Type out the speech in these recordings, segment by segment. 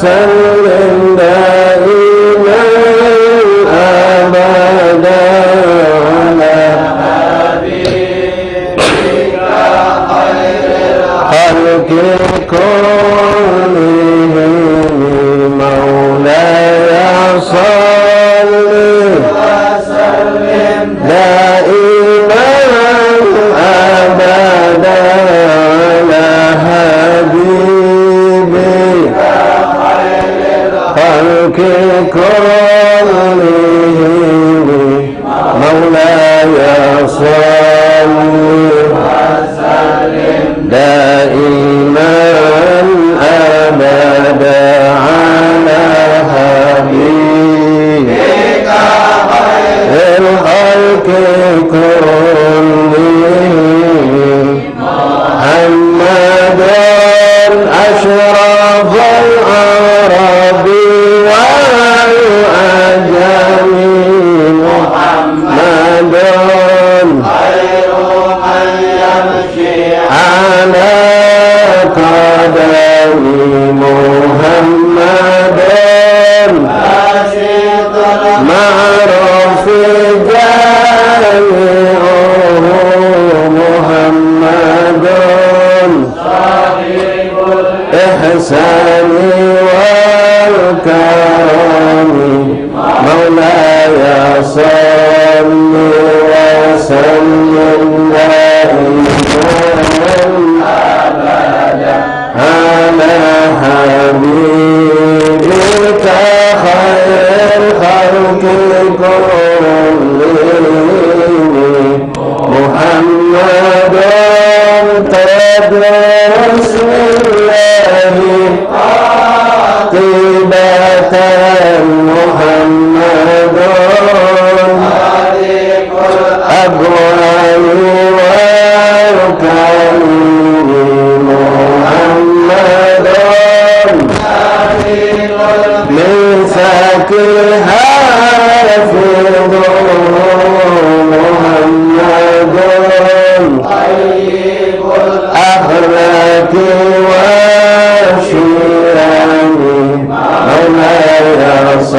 وسلم دائما أبدا على حبيبك خير الخلق كلهم مولاي صل وسلم دائما أبدا على حبيبك خير الخلق كلهم مولاي صل وسلم دائما أبدا على حبيبك خير الخلق كلهم محمد أشرف العرب والعجم محمد خير من يمشي على قدم محمد معروف جامعه محمد صاحب الإحسان والكرم مولاي صل وسلم دائما أبدا على حبيبك خير الخلق كلهم محمد تدرس الله قاطبة محمد خالق الأبواب والكريم محمد من ثقل حافظ محمد طيب الأخلاق والشيم مولاي صل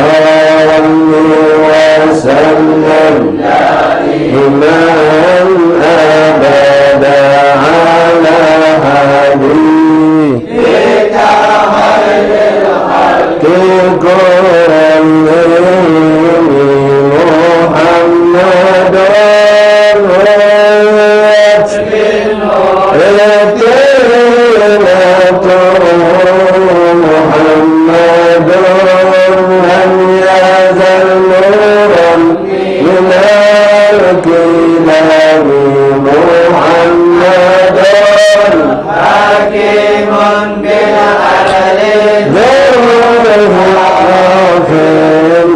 وسلم دائما أبدا على حبيبك خير الخلق كلهم محمد محمد لم يزل نورا من الكلام محمد حكيم بالعدل ذو الحافظ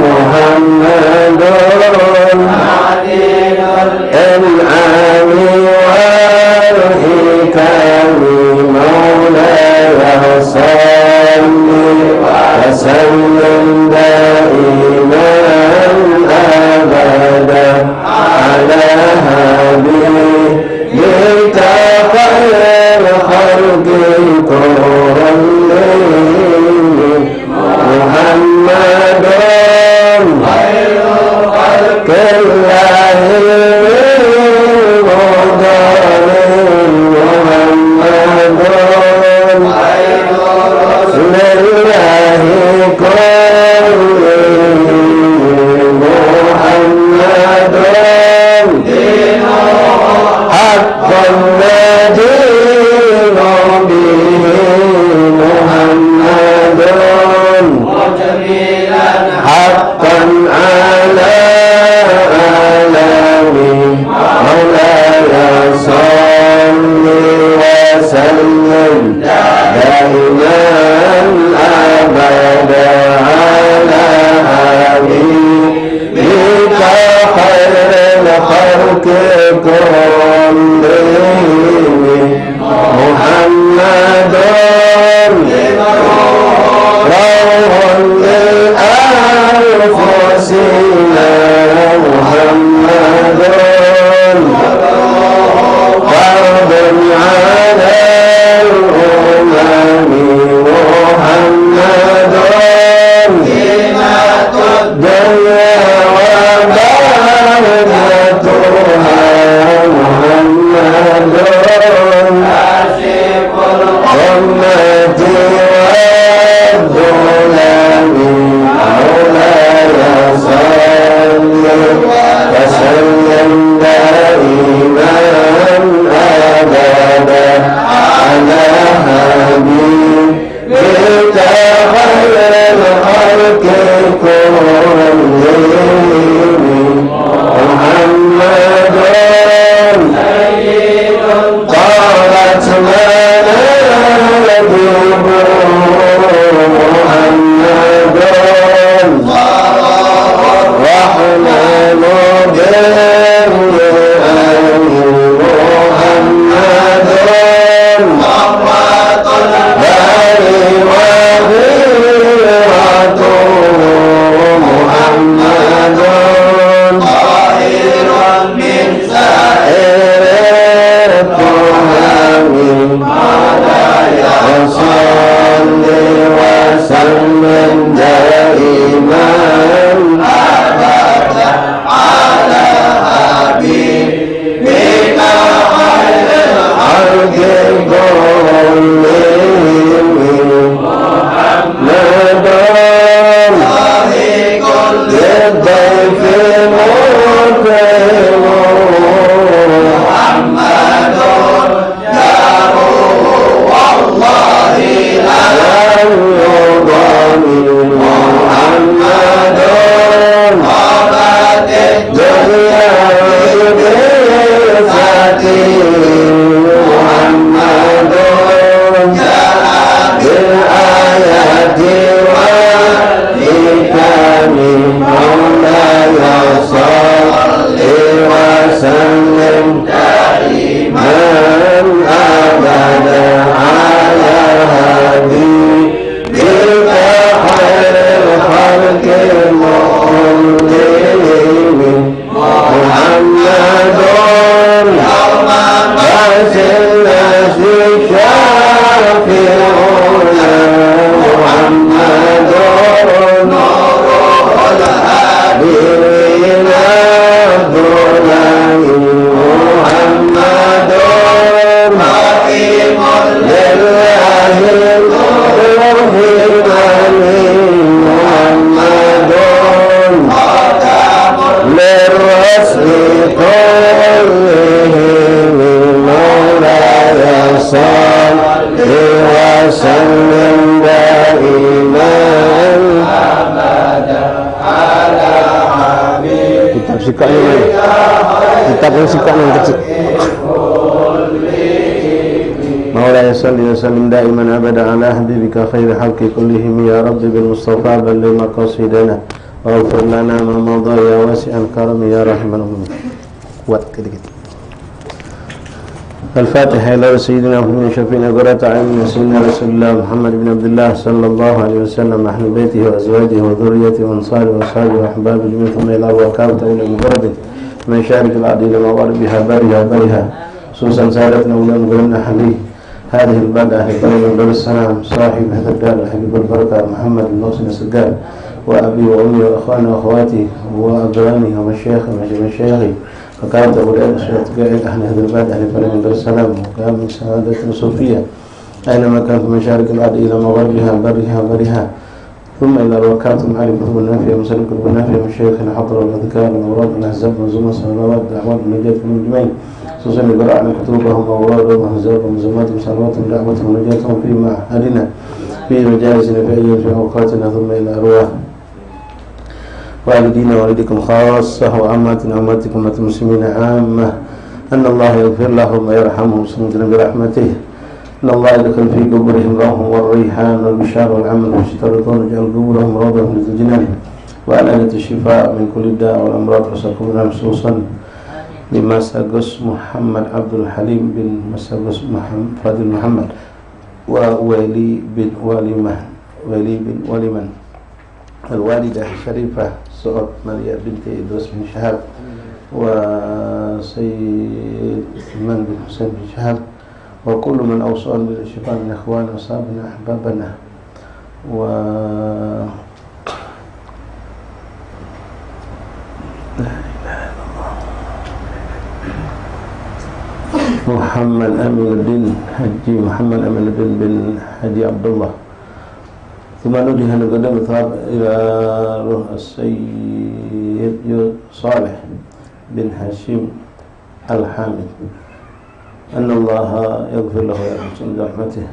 محمد عديل الإنعام والحكم مولاي صل وسلم دائما أبدا على حبيبك خير الخلق كلهم محمد خير الخلق حقا على آلامه مولاي صل وسلم دائما أبدا على حبيبك خير الخلق كلهم محمد روح للأنفسنا محمد فرد على الأمم محمد Kitab sikapnya mana? Kitab yang sikapnya yang kecil. مولاي صل وسلم دائما ابدا على حبيبك خير الخلق كلهم يا رب بالمصطفى بلغ مقاصدنا واغفر لنا ما مضى يا واسع الكرم يا رحمن الرحيم. kuat gitu. الفاتحة إلى سيدنا محمد شفينا قرة عين سيدنا رسول الله محمد بن عبد الله صلى الله عليه وسلم أهل بيته وأزواجه وذريته وأنصاره وأصحابه وأحبابه جميعا ثم إلى وكالة أولى مفرده من شارك الأرض إلى مغاربها برها خصوصا سادتنا أولى مغربنا حليه هذه البلدة أهل البلد دار السلام صاحب هذا الدار الحبيب البركة محمد بن محسن السجاد وأبي وأمي وأخواني وأخواتي وأبراني ومشايخي وكانت أولاد أهل هذا البلد أهل البلد دار السلام وكان من سعادة الصوفية أينما كان في مشارق الأرض إلى مغربها برها ثم إلى الوكالة المعالي كتب النافية ومسلم كتب النافية مشايخنا حضر والأذكار والأوراد والأحزاب والزمن والصلوات والأعواد والنجاة من الجمعين خصوصا قرأنا كتبهم وأورادهم وأحزابهم وزماتهم وصلواتهم ودعوتهم ونجاتهم في معهدنا في مجالسنا في أيام في أوقاتنا ثم إلى أرواح والدينا ووالدكم خاصة وعاماتنا وعاماتكم المسلمين عامة أن الله يغفر لهم ويرحمهم سمدنا برحمته أن الله يدخل في قبورهم روح والريحان والبشار والعمل والشترطون وجعل قبورهم روضة من الجنان وألانة الشفاء من كل داء والأمراض وسكبنا خصوصا لمساقس محمد عبد الحليم بن مساقس فاضل محمد وولي بن وليمن الوالدة الشريفة سعود مريم بنت إدريس بن شهاب وسيد من بن حسين بن شهاب وكل من أوصل بالشفاء من إخواننا وأصحابنا أحبابنا محمد أمين الدين حجي محمد أمين الدين بن حجي عبد الله ثم نوجه القدم الثواب إلى روح السيد صالح بن هاشم الحامد أن الله يغفر له ويرحمه برحمته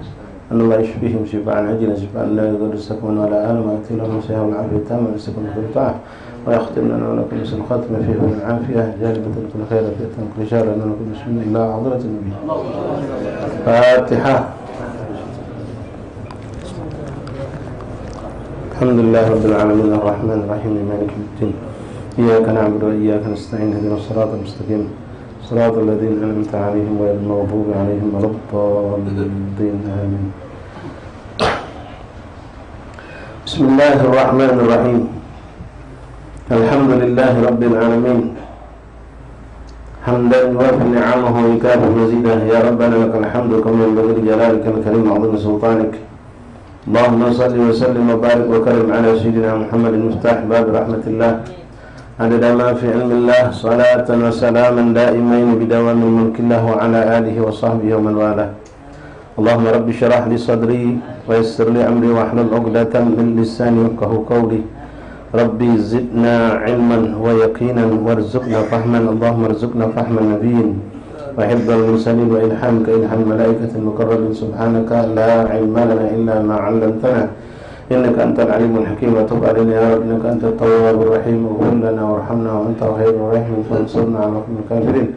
أن الله يشفيهم شفاء عاجلا شفاء لا يضر سقما ولا آلم ويأتي لهم صحة والعافية التامة ويسكن كل طاعة ويختم لنا ولكم حسن الخاتمة فيه والعافية جالبة كل خير فية كل شر لنا ولكم بسم الله إلى حضرة النبي. فاتحة. الحمد لله رب العالمين الرحمن الرحيم مالك يوم الدين إياك نعبد وإياك نستعين اهدنا الصراط المستقيم صراط الذين أنعمت عليهم غير المغضوب عليهم ولا الضالين آمين. بسم الله الرحمن الرحيم. الحمد لله رب العالمين حمدا يوافي نعمه ويكافئ مزيده يا ربنا لك الحمد كما ينبغي لجلالك الكريم وعظيم سلطانك. اللهم صل وسلم وبارك وكرم على سيدنا محمد المفتاح باب رحمة الله عدد ما في علم الله صلاة وسلاما دائمين بدوام ملك الله وعلى آله وصحبه ومن والاه. اللهم رب اشرح لي صدري ويسر لي أمري واحلل عقدة من لساني يفقهوا قولي. ربي زدنا علما ويقينا وارزقنا فهما. اللهم ارزقنا فهم النبيين وحفظ المرسلين وإلحامك إلحام الملائكة المقربين. سبحانك لا علم لنا إلا ما علمتنا إنك أنت العليم الحكيم وتب علينا يا رب إنك أنت التواب الرحيم واغفر لنا وارحمنا وأنت خير الراحمين فانصرنا على القوم الكافرين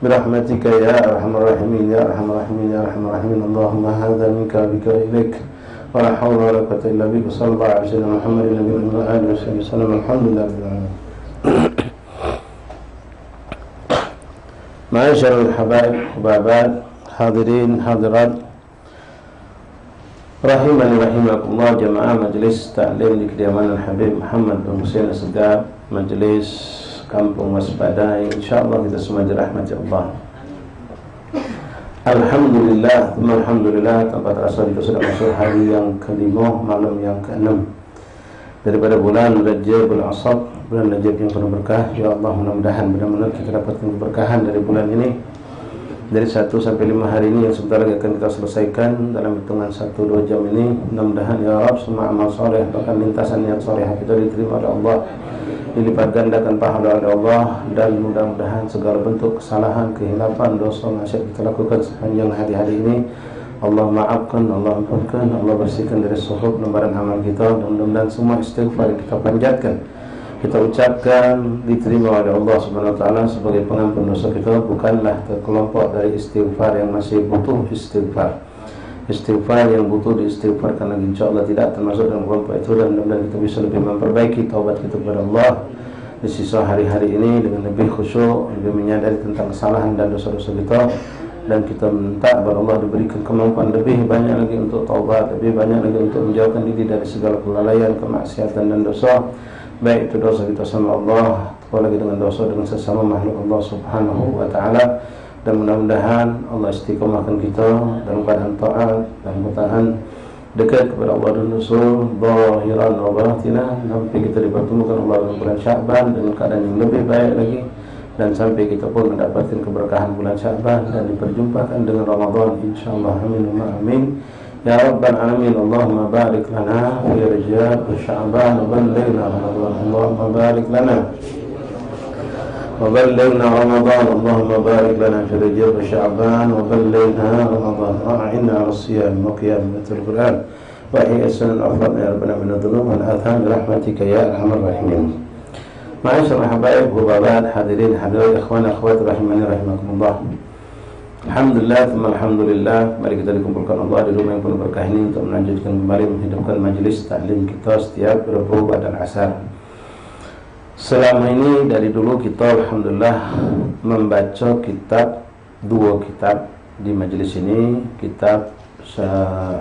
برحمتك يا أرحم الراحمين يا أرحم الراحمين يا أرحم الراحمين. اللهم هذا منك بك إليك ولا حول ولا قوة إلا بك. صلى الله على سيدنا محمد النبي وعلى آله وصحبه وسلم. الحمد لله رب العالمين. معاشر الحبايب وبابات حاضرين حاضرات rahimani rahimakumullah jamaah majelis taklim di kediaman Al-Habib Muhammad bin Husain As-Segaf, majelis Kampung Waspada, insyaallah kita semua dirahmati Allah. Alhamdulillah, alhamdulillah, tanpa terasa kita sudah masuk hari yang kelima, malam yang keenam daripada bulan Rajabul Asad, bulan Rajab yang penuh berkah. Ya Allah, mudah-mudahan benar-benar kita dapatkan keberkahan dari bulan ini. Dari 1 sampai 5 hari ini yang sebentar lagi akan kita selesaikan dalam hitungan 1-2 jam ini. Mudah-mudahan ya Rabb semua amal soleh bahkan lintasan niat soleh kita diterima oleh Allah, dilipat gandakan pahala oleh Allah, dan mudah-mudahan segala bentuk kesalahan, kehilapan, dosa maksiat kita lakukan sepanjang hari-hari ini Allah maafkan, Allah ampunkan, Allah bersihkan dari suhub lembaran amal kita, dan mudah-mudahan semua istighfar yang kita panjatkan, kita ucapkan, diterima oleh Allah Subhanahu wa taala sebagai pengampun dosa kita, bukanlah terkelompok dari istighfar yang masih butuh istighfar. Istighfar yang butuh diistighfarkan lagi, insyaallah tidak termasuk dalam kelompok itu, dan mudah-mudahan kita bisa lebih memperbaiki taubat kita kepada Allah di sisa hari-hari ini dengan lebih khusyuk, lebih menyadari tentang kesalahan dan dosa-dosa kita, dan kita minta agar Allah diberikan kemampuan lebih banyak lagi untuk taubat, lebih banyak lagi untuk menjauhkan diri dari segala kelalaian, kemaksiatan dan dosa, baik itu dosa kita sama Allah, apalagi dengan dosa dengan sesama makhluk Allah Subhanahu wa taala. Dan mudah-mudahan Allah istiqomahkan kita dalam keadaan taat dan bertahan dekat kepada Allah dan Rasul zahiran wa batinan, sampai kita dipertemukan Allah dalam bulan Sya'ban dengan keadaan yang lebih baik lagi, dan sampai kita pun mendapatkan keberkahan bulan Sya'ban dan diperjumpakan dengan Ramadan insyaallah. Amin wa amin ya rabbal alamin. Allahumma barik lana fi Rajab wa Sya'ban wa ballighna Ramadan. Allahumma barik lana وبلغنا رمضان. اللهم بارك لنا في رجب وشعبان وبلغنا رمضان وأعنا على الصيام وقيام القرآن وإحياء السنن وأفضل يا ربنا من الذنوب والآثام برحمتك يا أرحم الراحمين. معاشر الحبايب وبابات حاضرين حضرات إخوان أخوات رحمني رحمكم الله. Alhamdulillah, alhamdulillah, mari kita dikumpulkan Allah di rumah yang penuh berkah ini untuk melanjutkan kembali menghidupkan majelis taklim kita setiap Rabu dan Asar. Selama ini dari dulu kita alhamdulillah membaca dua kitab di majelis ini, kitab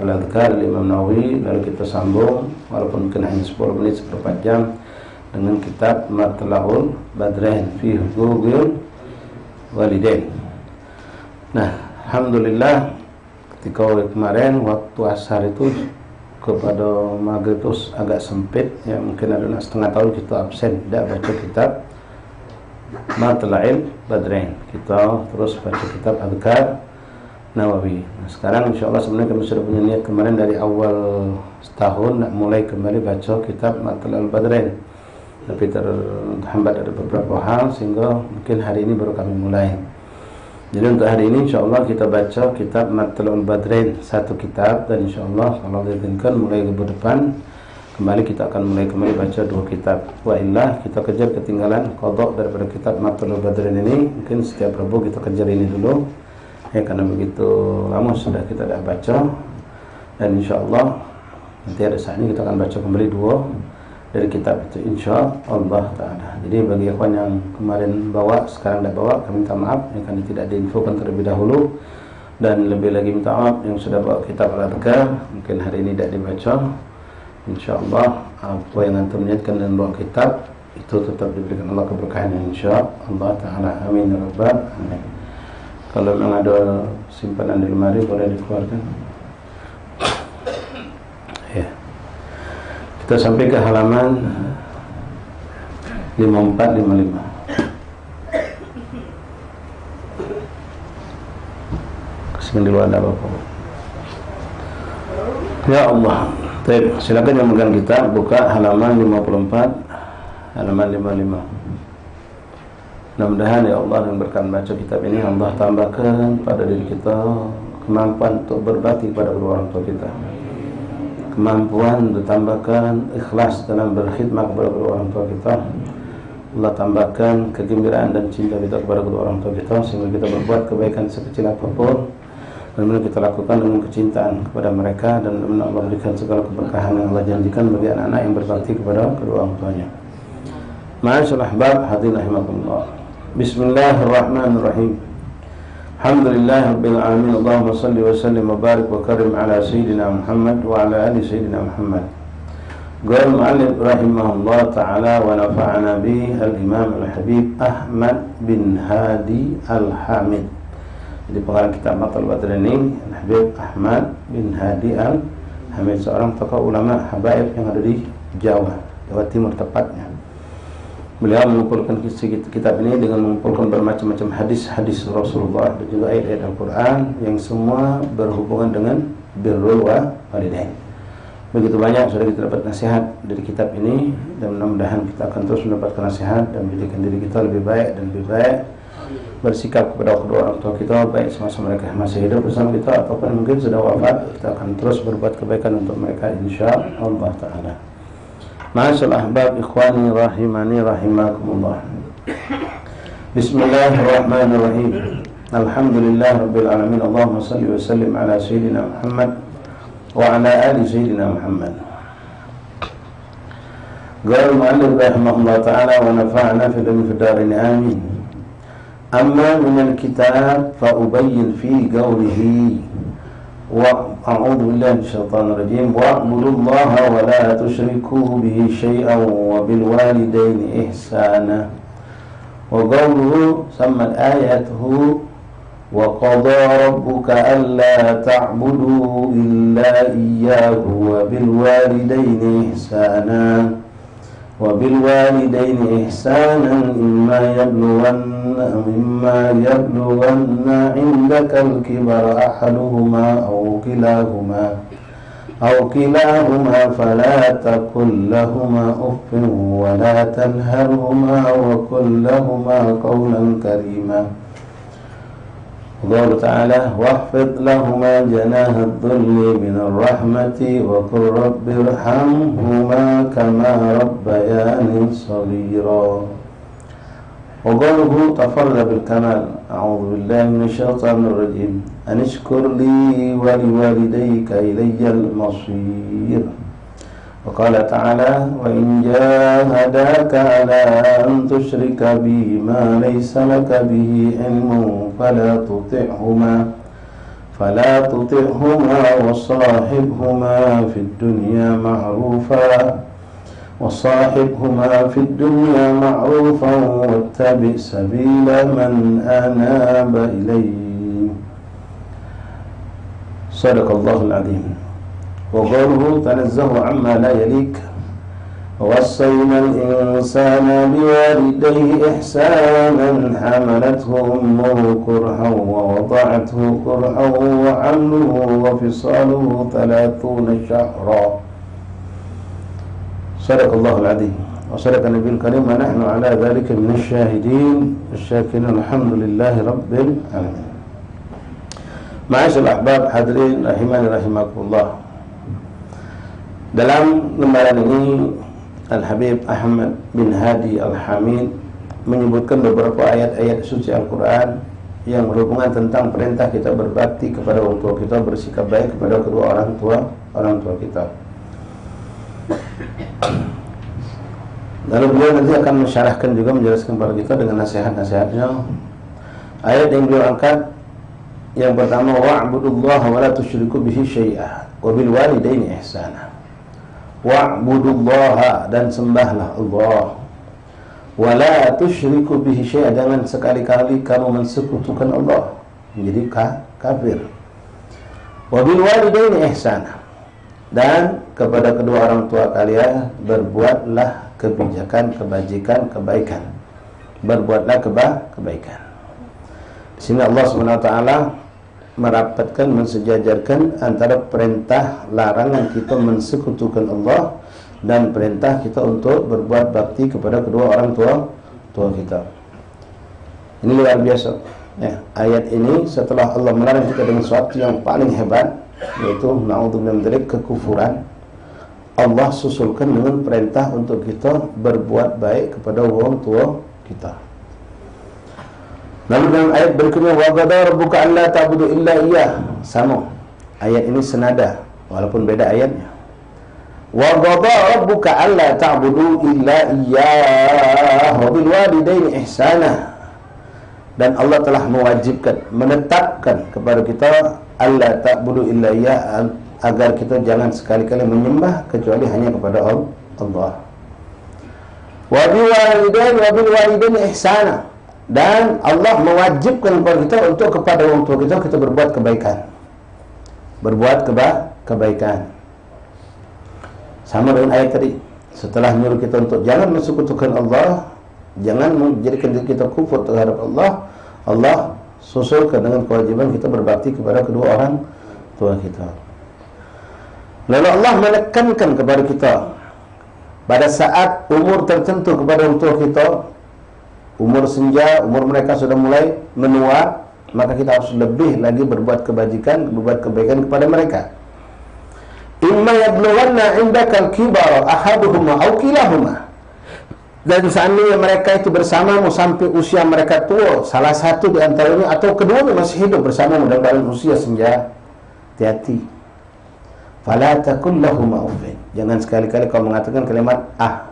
Al-Adhkar Imam Nawawi, lalu kita sambung walaupun mungkin hanya 10 menit seperempat jam dengan kitab Matla'ul Badrain fi Huquqil Walidain. Nah, alhamdulillah ketika kemarin waktu asar itu kepada maghrib itu agak sempit ya, mungkin ada setengah tahun kita absen tidak baca kitab Matla'il Badrain, kita terus baca kitab Adhkar Nawawi. Nah, sekarang insyaallah sebenarnya kami sudah punya niat kemarin dari awal setahun nak mulai kembali baca kitab Matla'il Badrain, tapi terhambat ada beberapa hal sehingga mungkin hari ini baru kami mulai. Jadi untuk hari ini insyaallah kita baca kitab Matla'ul Badrain, satu kitab, dan insyaallah kalau diizinkan mulai minggu depan kembali kita akan mulai kembali baca dua kitab. Wa illah kita kejar ketinggalan qadha daripada kitab Matla'ul Badrain ini, mungkin setiap Rabu kita kejar ini dulu ya, karena begitu lama sudah kita dah baca, dan insyaallah nanti ada saatnya kita akan baca kembali dua dari kitab itu insyaallah ta'ala. Jadi bagi ikhwan yang kemarin bawa sekarang dah bawa, kami minta maaf ya, karena tidak diinfokan terlebih dahulu, dan lebih lagi minta maaf yang sudah bawa kitab Al-Adhkar mungkin hari ini tidak dibaca. Insyaallah apa yang antum niatkan dan bawa kitab itu tetap diberikan Allah keberkahannya insyaallah ta'ala. Amin ya rabbal alamin. Kalau memang ada simpanan di lemari boleh dikeluarkan ya. Kita sampai ke halaman 54-55. Kesini di luar ada apa-apa. Ya Allah. Baik, silakan yang megang kitab buka halaman 54, halaman 55. Mudah-mudahan ya Allah yang berkat baca kitab ini Allah tambahkan pada diri kita kemampuan untuk berbakti pada kedua orang tua kita, kemampuan ditambahkan ikhlas dalam berkhidmat kepada kedua orang tua kita. Allah tambahkan kegembiraan dan cinta kita kepada kedua orang tua kita, sehingga kita berbuat kebaikan sekecil apapun benar-benar kita lakukan dengan kecintaan kepada mereka, dan benar-benar Allah berikan segala keberkahan yang Allah janjikan bagi anak-anak yang berbakti kepada kedua orang tuanya. Ma'asyiral ahbab hadirin rahimakumullah. Bismillahirrahmanirrahim. Alhamdulillahirabbil alamin. Allahumma shalli wa sallim wa barik wa karim ala sayyidina Muhammad wa ala ali sayyidina Muhammad. Qala al-mu'allif rahimahullah ta'ala wa nafa'ana bi al-Imam al-Habib Ahmad bin Hadi al-Hamid. Jadi pengarang kitab Matla'ul Badrain ini Habib Ahmad bin Hadi al-Hamid, seorang tokoh ulama habaib yang ada di Jawa Timur tepatnya. Beliau mengumpulkan kitab ini dengan mengumpulkan bermacam-macam hadis-hadis Rasulullah dan juga ayat-ayat Al-Quran yang semua berhubungan dengan birrul walidain. Begitu banyak sudah kita dapat nasihat dari kitab ini, dan mudah-mudahan kita akan terus mendapatkan nasihat dan menjadikan diri kita lebih baik dan lebih baik bersikap kepada kedua orang tua kita, baik semasa mereka masih hidup bersama kita ataupun mungkin sudah wafat. Kita akan terus berbuat kebaikan untuk mereka insyaallah taala. Ma'asyiral ahbab, ikhwani rahimani rahimakumullah. Bismillahirrahmanirrahim. Alhamdulillah rabbil alamin. Allahumma salli wa sallim ala sayyidina Muhammad wa ala ali sayyidina Muhammad. Qala al-mu'allif rahimahullah ta'ala wa nafa'ana fil ilmi fid darin amin. Amma min al-kitab fa ubayyin fi qawlihi wa a'udzu billahi minasyaitonir rajim wa a'budullaha wa la tusyriku bihi syai'an wa bil walidayni ihsana. Wa qawluhu sammat ayatuhu wa qada rabbuka alla ta'budu illa iyyahu wa bil walidayni ihsana wa bil walidayni ihsanan imma yablughanna 'indaka al-kibara ahaduhuma أو كلاهما فلا تقل لهما أف ولا تنهرهما وقل لهما قولا كريما. قال تعالى واخفض لهما جناح الذل من الرحمة وقل رب ارحمهما كما ربياني صغيرا. وقوله تفرد بالكمال أعوذ بالله من الشيطان الرجيم أن اشكر لي ولوالديك إلي المصير. وقال تعالى وإن جاهداك على أن تشرك بي ما ليس لك به علم فلا تطعهما وصاحبهما في الدنيا معروفا واتبع سبيل من أناب إليه. صدق الله العظيم. وقوله تنزه عما لا يليك ووصينا الإنسان بوالديه إحسانا حملته أمه كرها ووضعته كرها وحمله وفصاله 30 شهرا. صدق الله العظيم وصدق النبي الكريم ونحن على ذلك من الشاهدين الشاكرين الحمد لله رب العالمين. Ma'asyiral ahbab hadirin rahimani rahimakumullah. Dalam lembaran ini Al-Habib Ahmad bin Hadi Al-Hamid menyebutkan beberapa ayat-ayat suci Al-Quran yang berhubungan tentang perintah kita berbakti kepada orang tua kita, bersikap baik kepada kedua orang tua kita. Lalu beliau nanti akan mensyarahkan juga, menjelaskan kepada kita dengan nasihat-nasihatnya. Ayat yang beliau angkat yang pertama wa'budullaha wa la tusyriku bihi syai'a wa bil walidayni ihsana. Wa'budullaha, dan sembahlah Allah, wa la tusyriku bihi syai'a, jangan sekali-kali kamu mensekutukan Allah menjadi kafir. Wa bil walidayni ihsana, dan kepada kedua orang tua kalian berbuatlah kebijakan, kebajikan, kebaikan. Berbuatlah kebaikan. Di sini Allah SWT merapatkan, mensejajarkan antara perintah larangan kita mensekutukan Allah dan perintah kita untuk berbuat bakti kepada kedua orang tua kita. Ini luar biasa. Ya, ayat ini setelah Allah melarang kita dengan sesuatu yang paling hebat, yaitu na'udzubillah min dzalik, kekufuran, Allah susulkan dengan perintah untuk kita berbuat baik kepada orang tua kita. Lalu dalam ayat berikutnya wa qada rabbuka alla ta'budu illa iyyah, sama. Ayat ini senada walaupun beda ayatnya. Wa qada rabbuka alla ta'budu illa iyyah wa bil walidayni ihsana. Dan Allah telah mewajibkan, menetapkan kepada kita alla ta'budu illa iyyah, agar kita jangan sekali-kali menyembah kecuali hanya kepada Allah. Wa bil walidayni ihsana, dan Allah mewajibkan kepada kita untuk kepada orang tua kita berbuat kebaikan. Kebaikan. Sama dengan ayat tadi. Setelah menyuruh kita untuk jangan mensekutukan Allah, jangan menjadikan diri kita kufur terhadap Allah, Allah susulkan dengan kewajiban kita berbakti kepada kedua orang tua kita. Lalu Allah menekankan kepada kita pada saat umur tertentu kepada orang tua kita, umur senja, umur mereka sudah mulai menua, maka kita harus lebih lagi berbuat kebajikan, berbuat kebaikan kepada mereka. Imma yablughanna indakal kibar ahaduhuma aw kilahuma. Dan seandainya mereka itu bersamamu sampai usia mereka tua, salah satu di antaranya atau keduanya masih hidup bersamamu dalam usia senja, hati-hati. Fala taqul lahuma uffin. Jangan sekali-kali kau mengatakan kalimat ah.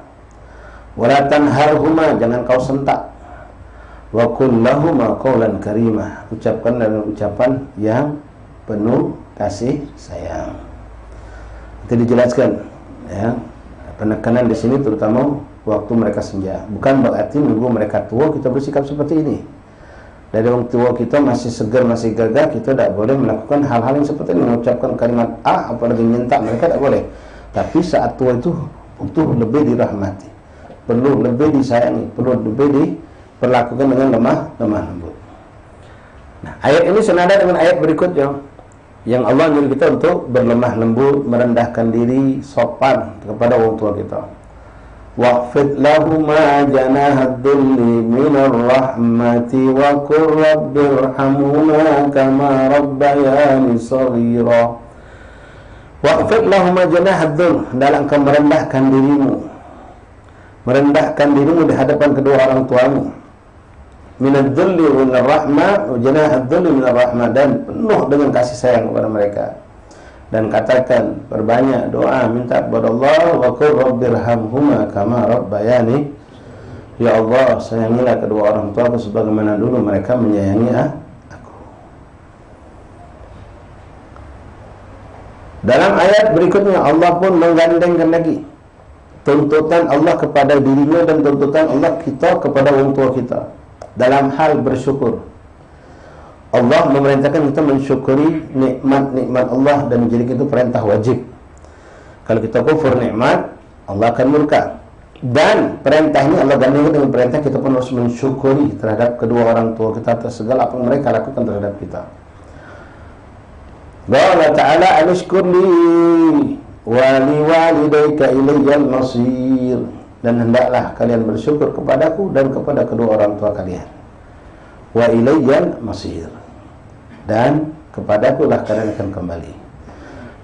Wala tanharhuma, jangan kau sentak. Wa qul lahuma qawlan karimah. Ucapkan dengan ucapan yang penuh kasih sayang. Itu dijelaskan ya. Penekanan di sini terutama waktu mereka senja. Bukan berarti menunggu mereka tua kita bersikap seperti ini. Dari orang tua kita masih segar, masih gagah, kita tidak boleh melakukan hal-hal yang seperti ini, mengucapkan kalimat ah, apalagi nyentak mereka tidak boleh. Tapi saat tua itu butuh lebih dirahmati, perlu lebih disayangi, perlu lebih diperlakukan dengan lemah lembut. Nah, ayat ini senada dengan ayat berikutnya yang Allah menyuruh kita untuk berlemah lembut, merendahkan diri, sopan kepada orang tua kita. Waqfid lahuma janahad dhulli minar rahmati wa qur rabbirhamhuma kama rabbayani shaghira. Waqfid lahuma janahad dhull, dalam kau merendahkan dirimu di hadapan kedua orang tuamu. Minad dhulli minar rahmah wa janahad dhulli minar rahmah, dan penuh dengan kasih sayang kepada mereka. Dan katakan, perbanyak doa, minta kepada Allah, wa qur rabbirhamhuma kama rabbayani, ya Allah, sayangilah kedua orang tuaku sebagaimana dulu mereka menyayangi aku. Dalam ayat berikutnya Allah pun menggandengkan lagi tuntutan Allah kepada dirinya dan tuntutan Allah kita kepada orang tua kita dalam hal bersyukur. Allah memerintahkan kita mensyukuri nikmat-nikmat Allah dan menjadikan itu perintah wajib. Kalau kita kufur nikmat, Allah akan murka. Dan perintah ini Allah gandengkan dengan perintah kita pun harus mensyukuri terhadap kedua orang tua kita atas segala apa yang mereka lakukan terhadap kita. Allah Ta'ala anishkurli wa liwalidayka ilayyal masir, dan hendaklah kalian bersyukur kepadaku dan kepada kedua orang tua kalian. Wa ilayyal masir, dan kepadaku lah kalian akan kembali.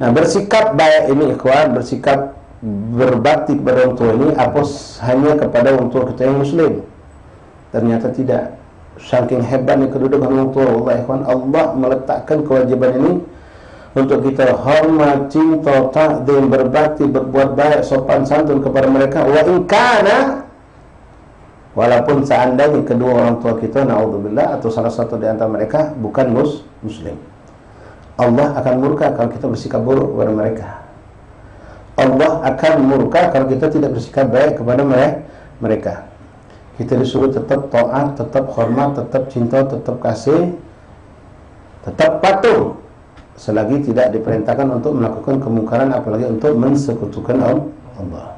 Nah, bersikap baik ini ikhwan, bersikap berbakti kepada orang tua ini apos hanya kepada orang tua kita yang muslim. Ternyata tidak. Saking hebatnya kedudukan orang tua Allah ikhwan, Allah meletakkan kewajiban ini untuk kita hormat, cinta, takdim, berbakti, berbuat baik, sopan santun kepada mereka. Wa in kana, walaupun seandainya kedua orang tua kita naudzubillah atau salah satu di antara mereka bukan muslim, Allah akan murka kalau kita bersikap buruk kepada mereka. Allah akan murka kalau kita tidak bersikap baik kepada mereka. Kita disuruh tetap taat, tetap hormat, tetap cinta, tetap kasih, tetap patuh, selagi tidak diperintahkan untuk melakukan kemungkaran, apalagi untuk mensekutukan Allah.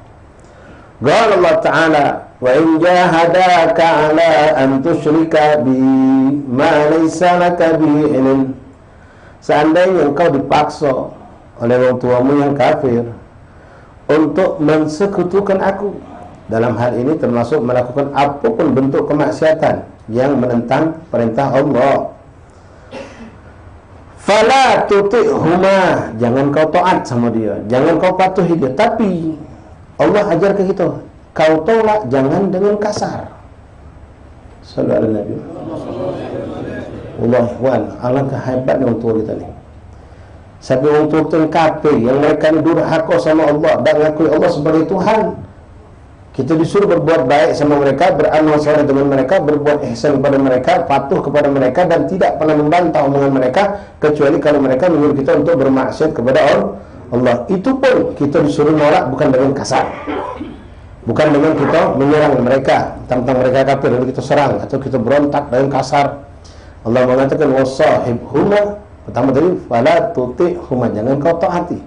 Qala Allah Ta'ala, wa in jahadaka ala an tusyrika bi ma laysa laka bihi ilm. Seandainya engkau dipaksa oleh orang tuamu yang kafir untuk mensekutukan aku, dalam hal ini termasuk melakukan apapun bentuk kemaksiatan yang menentang perintah Allah, fala tuti'huma, jangan kau taat sama dia, jangan kau patuhi dia. Tapi Allah ajar ke kita, kau tolak jangan dengan kasar. Sallallahu alaihi Nabi. Allah wan, alangkah hebatnya orang tua kita ni. Sampai orang tua kita yang kafir, yang mereka durhaka sama Allah dan mengakui Allah sebagai Tuhan, kita disuruh berbuat baik sama mereka, beramal saleh dengan mereka, berbuat ihsan kepada mereka, patuh kepada mereka, dan tidak pernah membantah omongan mereka, kecuali kalau mereka menyuruh kita untuk bermaksiat kepada Allah. Itu pun kita disuruh nolak bukan dengan kasar, bukan dengan kita menyerang mereka, tentang mereka kafir lalu kita serang atau kita berontak dengan kasar. Allah mengatakan wasahibhuma, pertama tadi fala tuti'huma, jangan kau taati,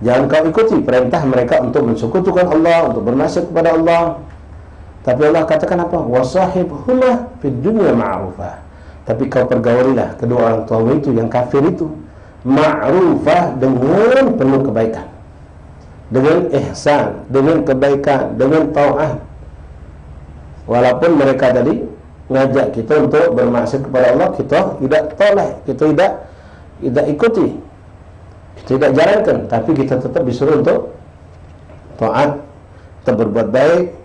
jangan kau ikuti perintah mereka untuk mensekutukan Allah, untuk bermaksiat kepada Allah. Tapi Allah katakan apa? Wasahibhuma fid dunya ma'rufah. Tapi kau pergaulilah kedua orang tuamu itu yang kafir itu ma'rufah, dengan penuh kebaikan, dengan ihsan, dengan kebaikan, dengan taat. Walaupun mereka tadi ngajak kita untuk bermaksiat kepada Allah, kita tidak toleh, kita tidak ikuti, kita tidak jalankan, tapi kita tetap disuruh untuk taat, tetap berbuat baik.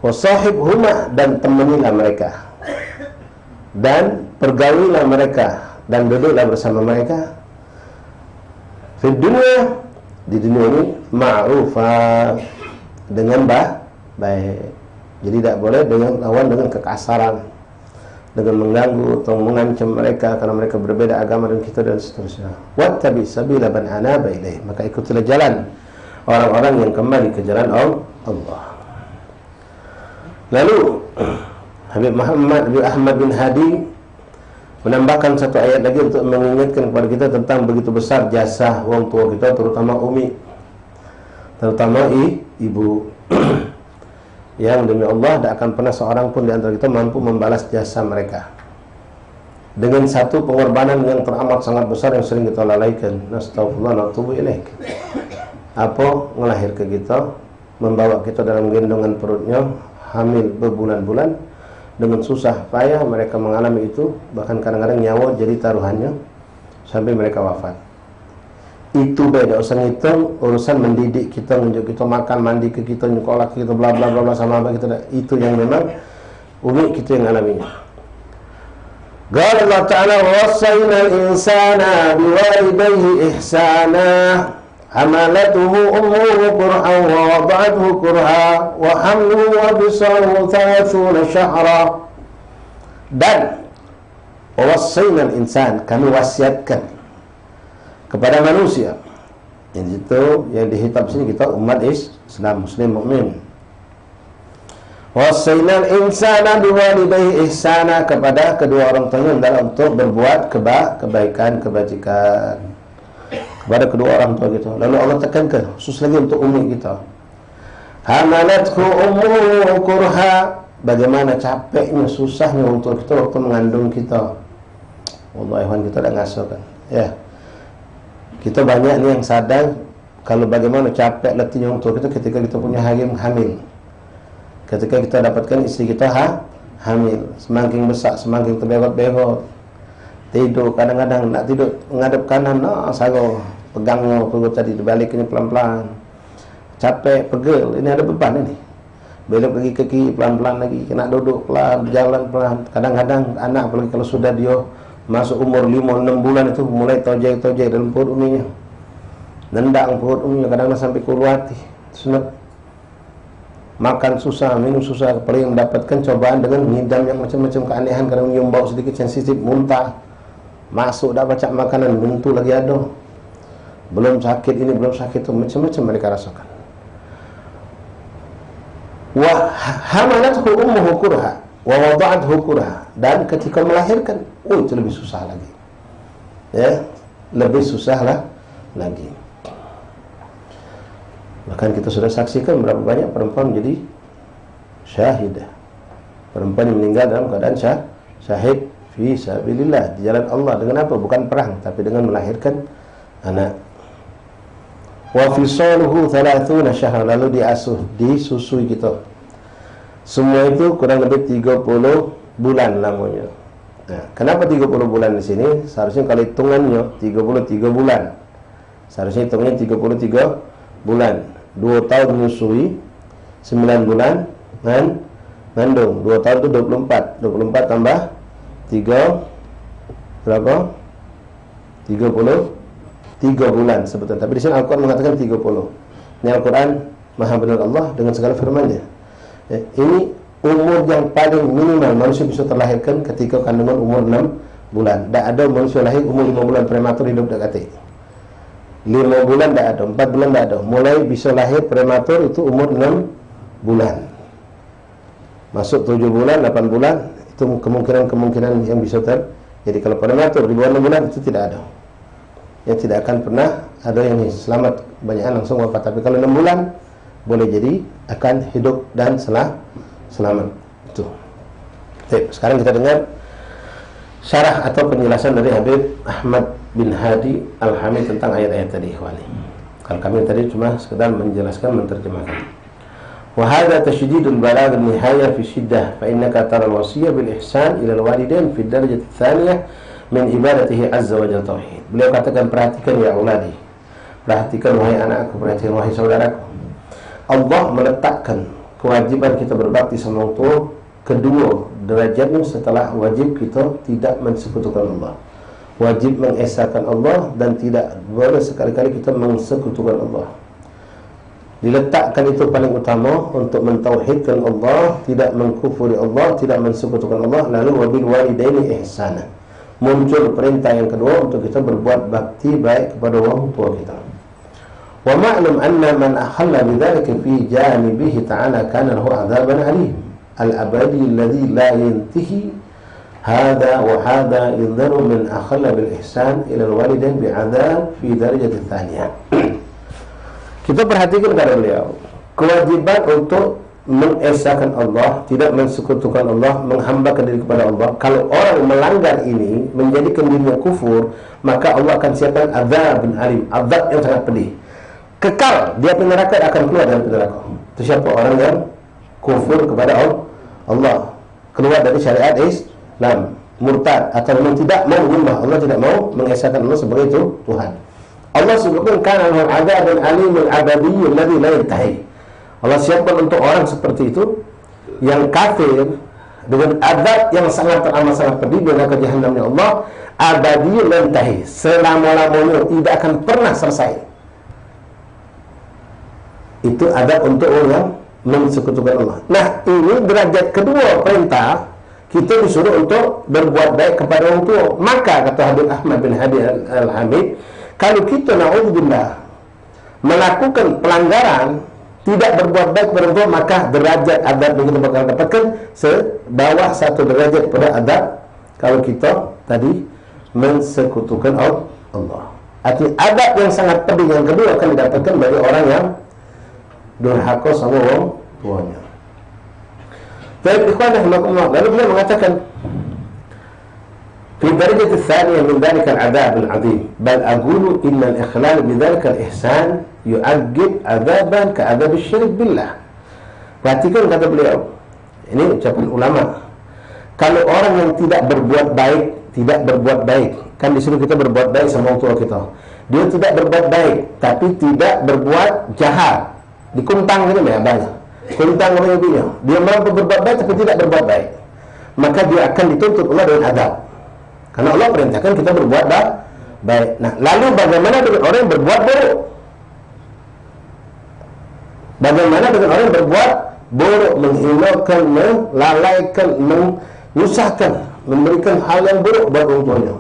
Wasahib huma, dan temanilah mereka, dan pergaulilah mereka, dan duduklah bersama mereka. Di dunia ini ma'rufah, dengan baik. Jadi tidak boleh dengan lawan dengan kekasaran, dengan mengganggu atau mengancam mereka karena mereka berbeda agama dengan kita dan seterusnya. Wattabi sabila man anaba ilaih, maka ikutilah jalan orang-orang yang kembali ke jalan Allah. Lalu Habib Ahmad bin Hadi menambahkan satu ayat lagi untuk mengingatkan kepada kita tentang begitu besar jasa orang tua kita, terutama umi, terutama ibu. Yang demi Allah tidak akan pernah seorang pun di antara kita mampu membalas jasa mereka dengan satu pengorbanan yang teramat sangat besar yang sering kita lalaikan. Nastaghfirullah wa natubu ilaih. Apa melahirkan kita, membawa kita dalam gendongan perutnya, hamil berbulan-bulan, dengan susah payah mereka mengalami itu, bahkan kadang-kadang nyawa jadi taruhannya sampai mereka wafat. Itu beda, usah ngitung urusan mendidik kita, menunjuk kita makan, mandi ke kita, nyekolah kita, bla bla bla sama apa kita. Itu yang memang umi kita yang alaminya. Qala Allah Ta'ala, wasaina al-insana biwalidayhi ihsana hamalatuhu ummuhu kurhan wa wada'athu kurha wa hamluhu wa bisaruhu 30 syahra. Dan wasaina al-insan, kami wasiatkan kepada manusia. Yang itu yang dihitab sini kita umat Islam, muslim, mukmin. Wasainal insana biwalidayhi ihsana, kepada kedua orang tuanya dalam untuk berbuat kebaikan, kebajikan kepada kedua orang tua kita. Lalu Allah tekankan khusus lagi untuk umi kita. Hamalathu ummuhu kurha, bagaimana capeknya, susahnya untuk kita waktu mengandung kita. Wallahi kita dah ngasuh kan. Ya. Kita banyak nih yang sadar kalau bagaimana capek letihnya untuk kita ketika kita punya hamil. Ketika kita dapatkan istri kita hamil, semakin besar, semakin terbebot-bebot. Tidur, kadang-kadang nak tidur menghadap kanan, sago pegangnya perut tadi, dibaliknya pelan-pelan. Capek, pegel, ini ada beban ini. Belok lagi kaki pelan-pelan lagi, kena duduk pelan, berjalan pelan. Kadang-kadang anak apalagi kalau sudah dia masuk umur 5-6 bulan itu mulai tojai-tojai dalam perut uminya, nendang perut uminya, kadang-kadang sampai keluar hati, sunat. Makan susah, minum susah, apalagi mendapatkan cobaan dengan ngidam yang macam-macam keanehan, kadang nyium bau sedikit sensitif, muntah, masuk dah baca makanan, buntu lagi ada, belum sakit ini, belum sakit itu, macam-macam mereka rasakan. Wa hamalathu ummuhu kurha wa wada'athu kurha, dan ketika melahirkan, itu lebih susah lagi. Ya, lebih susah lagi. Bahkan kita sudah saksikan berapa banyak perempuan menjadi syahidah. Perempuan yang meninggal dalam keadaan syahid fi sabilillah, di jalan Allah. Dengan apa? Bukan perang, tapi dengan melahirkan anak. Wa fisaluhu 30 syahra, lalu diasuh, disusui kita. Semua itu kurang lebih 30 bulan lamanya. Nah, kenapa 30 bulan di sini? Seharusnya kalau hitungannya 33 bulan. Seharusnya hitungannya 33 bulan. 2 tahun menyusui, 9 bulan mengandung. 2 tahun itu 24. 24 tambah 3 berapa? 33 bulan sebetulnya. Tapi di sini Al-Quran mengatakan 30. Ini Al-Quran Maha benar Allah dengan segala firman-Nya. Ya, ini umur yang paling minimal manusia bisa terlahirkan ketika kandungan umur 6 bulan. Tak ada manusia lahir umur 5 bulan prematur hidup tak kata. 5 bulan tak ada, 4 bulan tak ada. Mulai bisa lahir prematur itu umur 6 bulan. Masuk 7 bulan, 8 bulan, itu kemungkinan yang bisa jadi kalau prematur di bawah 6 bulan itu tidak ada. Ya, tidak akan pernah ada yang selamat, kebanyakan langsung wafat. Tapi kalau 6 bulan boleh jadi akan hidup dan selamat. Itu. Baik, sekarang kita dengar syarah atau penjelasan dari Habib Ahmad bin Hadi Al-Hamid tentang ayat-ayat tadi, ikhwani. Kalau kami tadi cuma sekedar menjelaskan, menterjemahkan. وهذا تشديد البلاغ النهاية في الشدة فإنك ترى الوصية بالإحسان إلى الوالدين في الدرجة الثانية من عبادته عز وجل توحid. Beliau katakan, perhatikan ya auladi, perhatikan wahai anakku, perhatikan wahai saudaraku. Allah meletakkan kewajiban kita berbakti sama orang tua kedua derajatnya setelah wajib kita tidak mensekutukan Allah, wajib mengesahkan Allah dan tidak boleh sekali-kali kita mensekutukan Allah. Diletakkan itu paling utama untuk mentauhidkan Allah, tidak mengkufuri Allah, tidak mensekutukan Allah. Lalu wabil walidaini ihsana, muncul perintah yang kedua untuk kita berbuat bakti baik kepada orang tua kita. Wa ma'lum anna man akhalla bidzalika fi janibihi ta'ala kana lahu 'adzaban 'alim al-abadi alladhi la yantahi hadha wa hadha yadhru min akhalla bil ihsan ila al-walidain bi'adzab fi darajati tsaniyah. Kita perhatikan kata beliau, kewajiban untuk mengesahkan Allah, tidak mensekutukan Allah, menghambakan diri kepada Allah. Kalau orang melanggar ini, menjadikan dirinya kufur, maka Allah akan siapkan azab bin alim, azab yang sangat pedih. Kekal dia di neraka, akan keluar dari neraka. Itu siapa? Orang yang kufur kepada Allah, keluar dari syariat Islam, murtad atau memang tidak mau menyembah Allah, tidak mau mengesahkan Allah sebagai itu Tuhan. Allah sebutkan kana lahu adzabun alimul abadiyyul ladzi la yantahi. Allah siapkan untuk orang seperti itu yang kafir dengan azab yang sangat teramat sangat pedih di neraka jahanamnya Allah, abadiyyul la yantahi, selama-lamanya tidak akan pernah selesai. Itu ada untuk orang yang mensekutukan Allah. Nah, ini derajat kedua perintah, kita disuruh untuk berbuat baik kepada orang tua. Maka kata Habib Ahmad bin Hadi Al-Hamid, kalau kita na'udzubillah melakukan pelanggaran, tidak berbuat baik kepada orang tua, maka derajat adab yang kita bakal dapatkan sebawah satu derajat pada adab kalau kita tadi mensekutukan Allah. Artinya adab yang sangat pedih yang kedua akan didapatkan bagi orang yang durhaka sama orang tuanya. Baik, ikhwan rahimakumullah. Lalu beliau mengatakan, في الدرجة الثانية من ذلك العذاب العظيم بل أقول إن الإخلال بذلك الإحسان يعجب عذابا كعذاب الشرك بالله. Perhatikan kata beliau, ini ucapan ulama, kalau orang yang tidak berbuat baik, kan disuruh kita berbuat baik sama orang tua kita, dia tidak berbuat baik tapi tidak berbuat jahat, dikuntang gitu ya banyak, kuntang orang ibunya, dia mampu berbuat baik tapi tidak berbuat baik, maka dia akan dituntut Allah dengan azab. Karena Allah perintahkan kita berbuat baik. Nah, lalu bagaimana dengan orang yang berbuat buruk? Bagaimana dengan orang yang berbuat buruk, menghinakan, melalaikan, menyusahkan, memberikan hal yang buruk buat orang tuanya?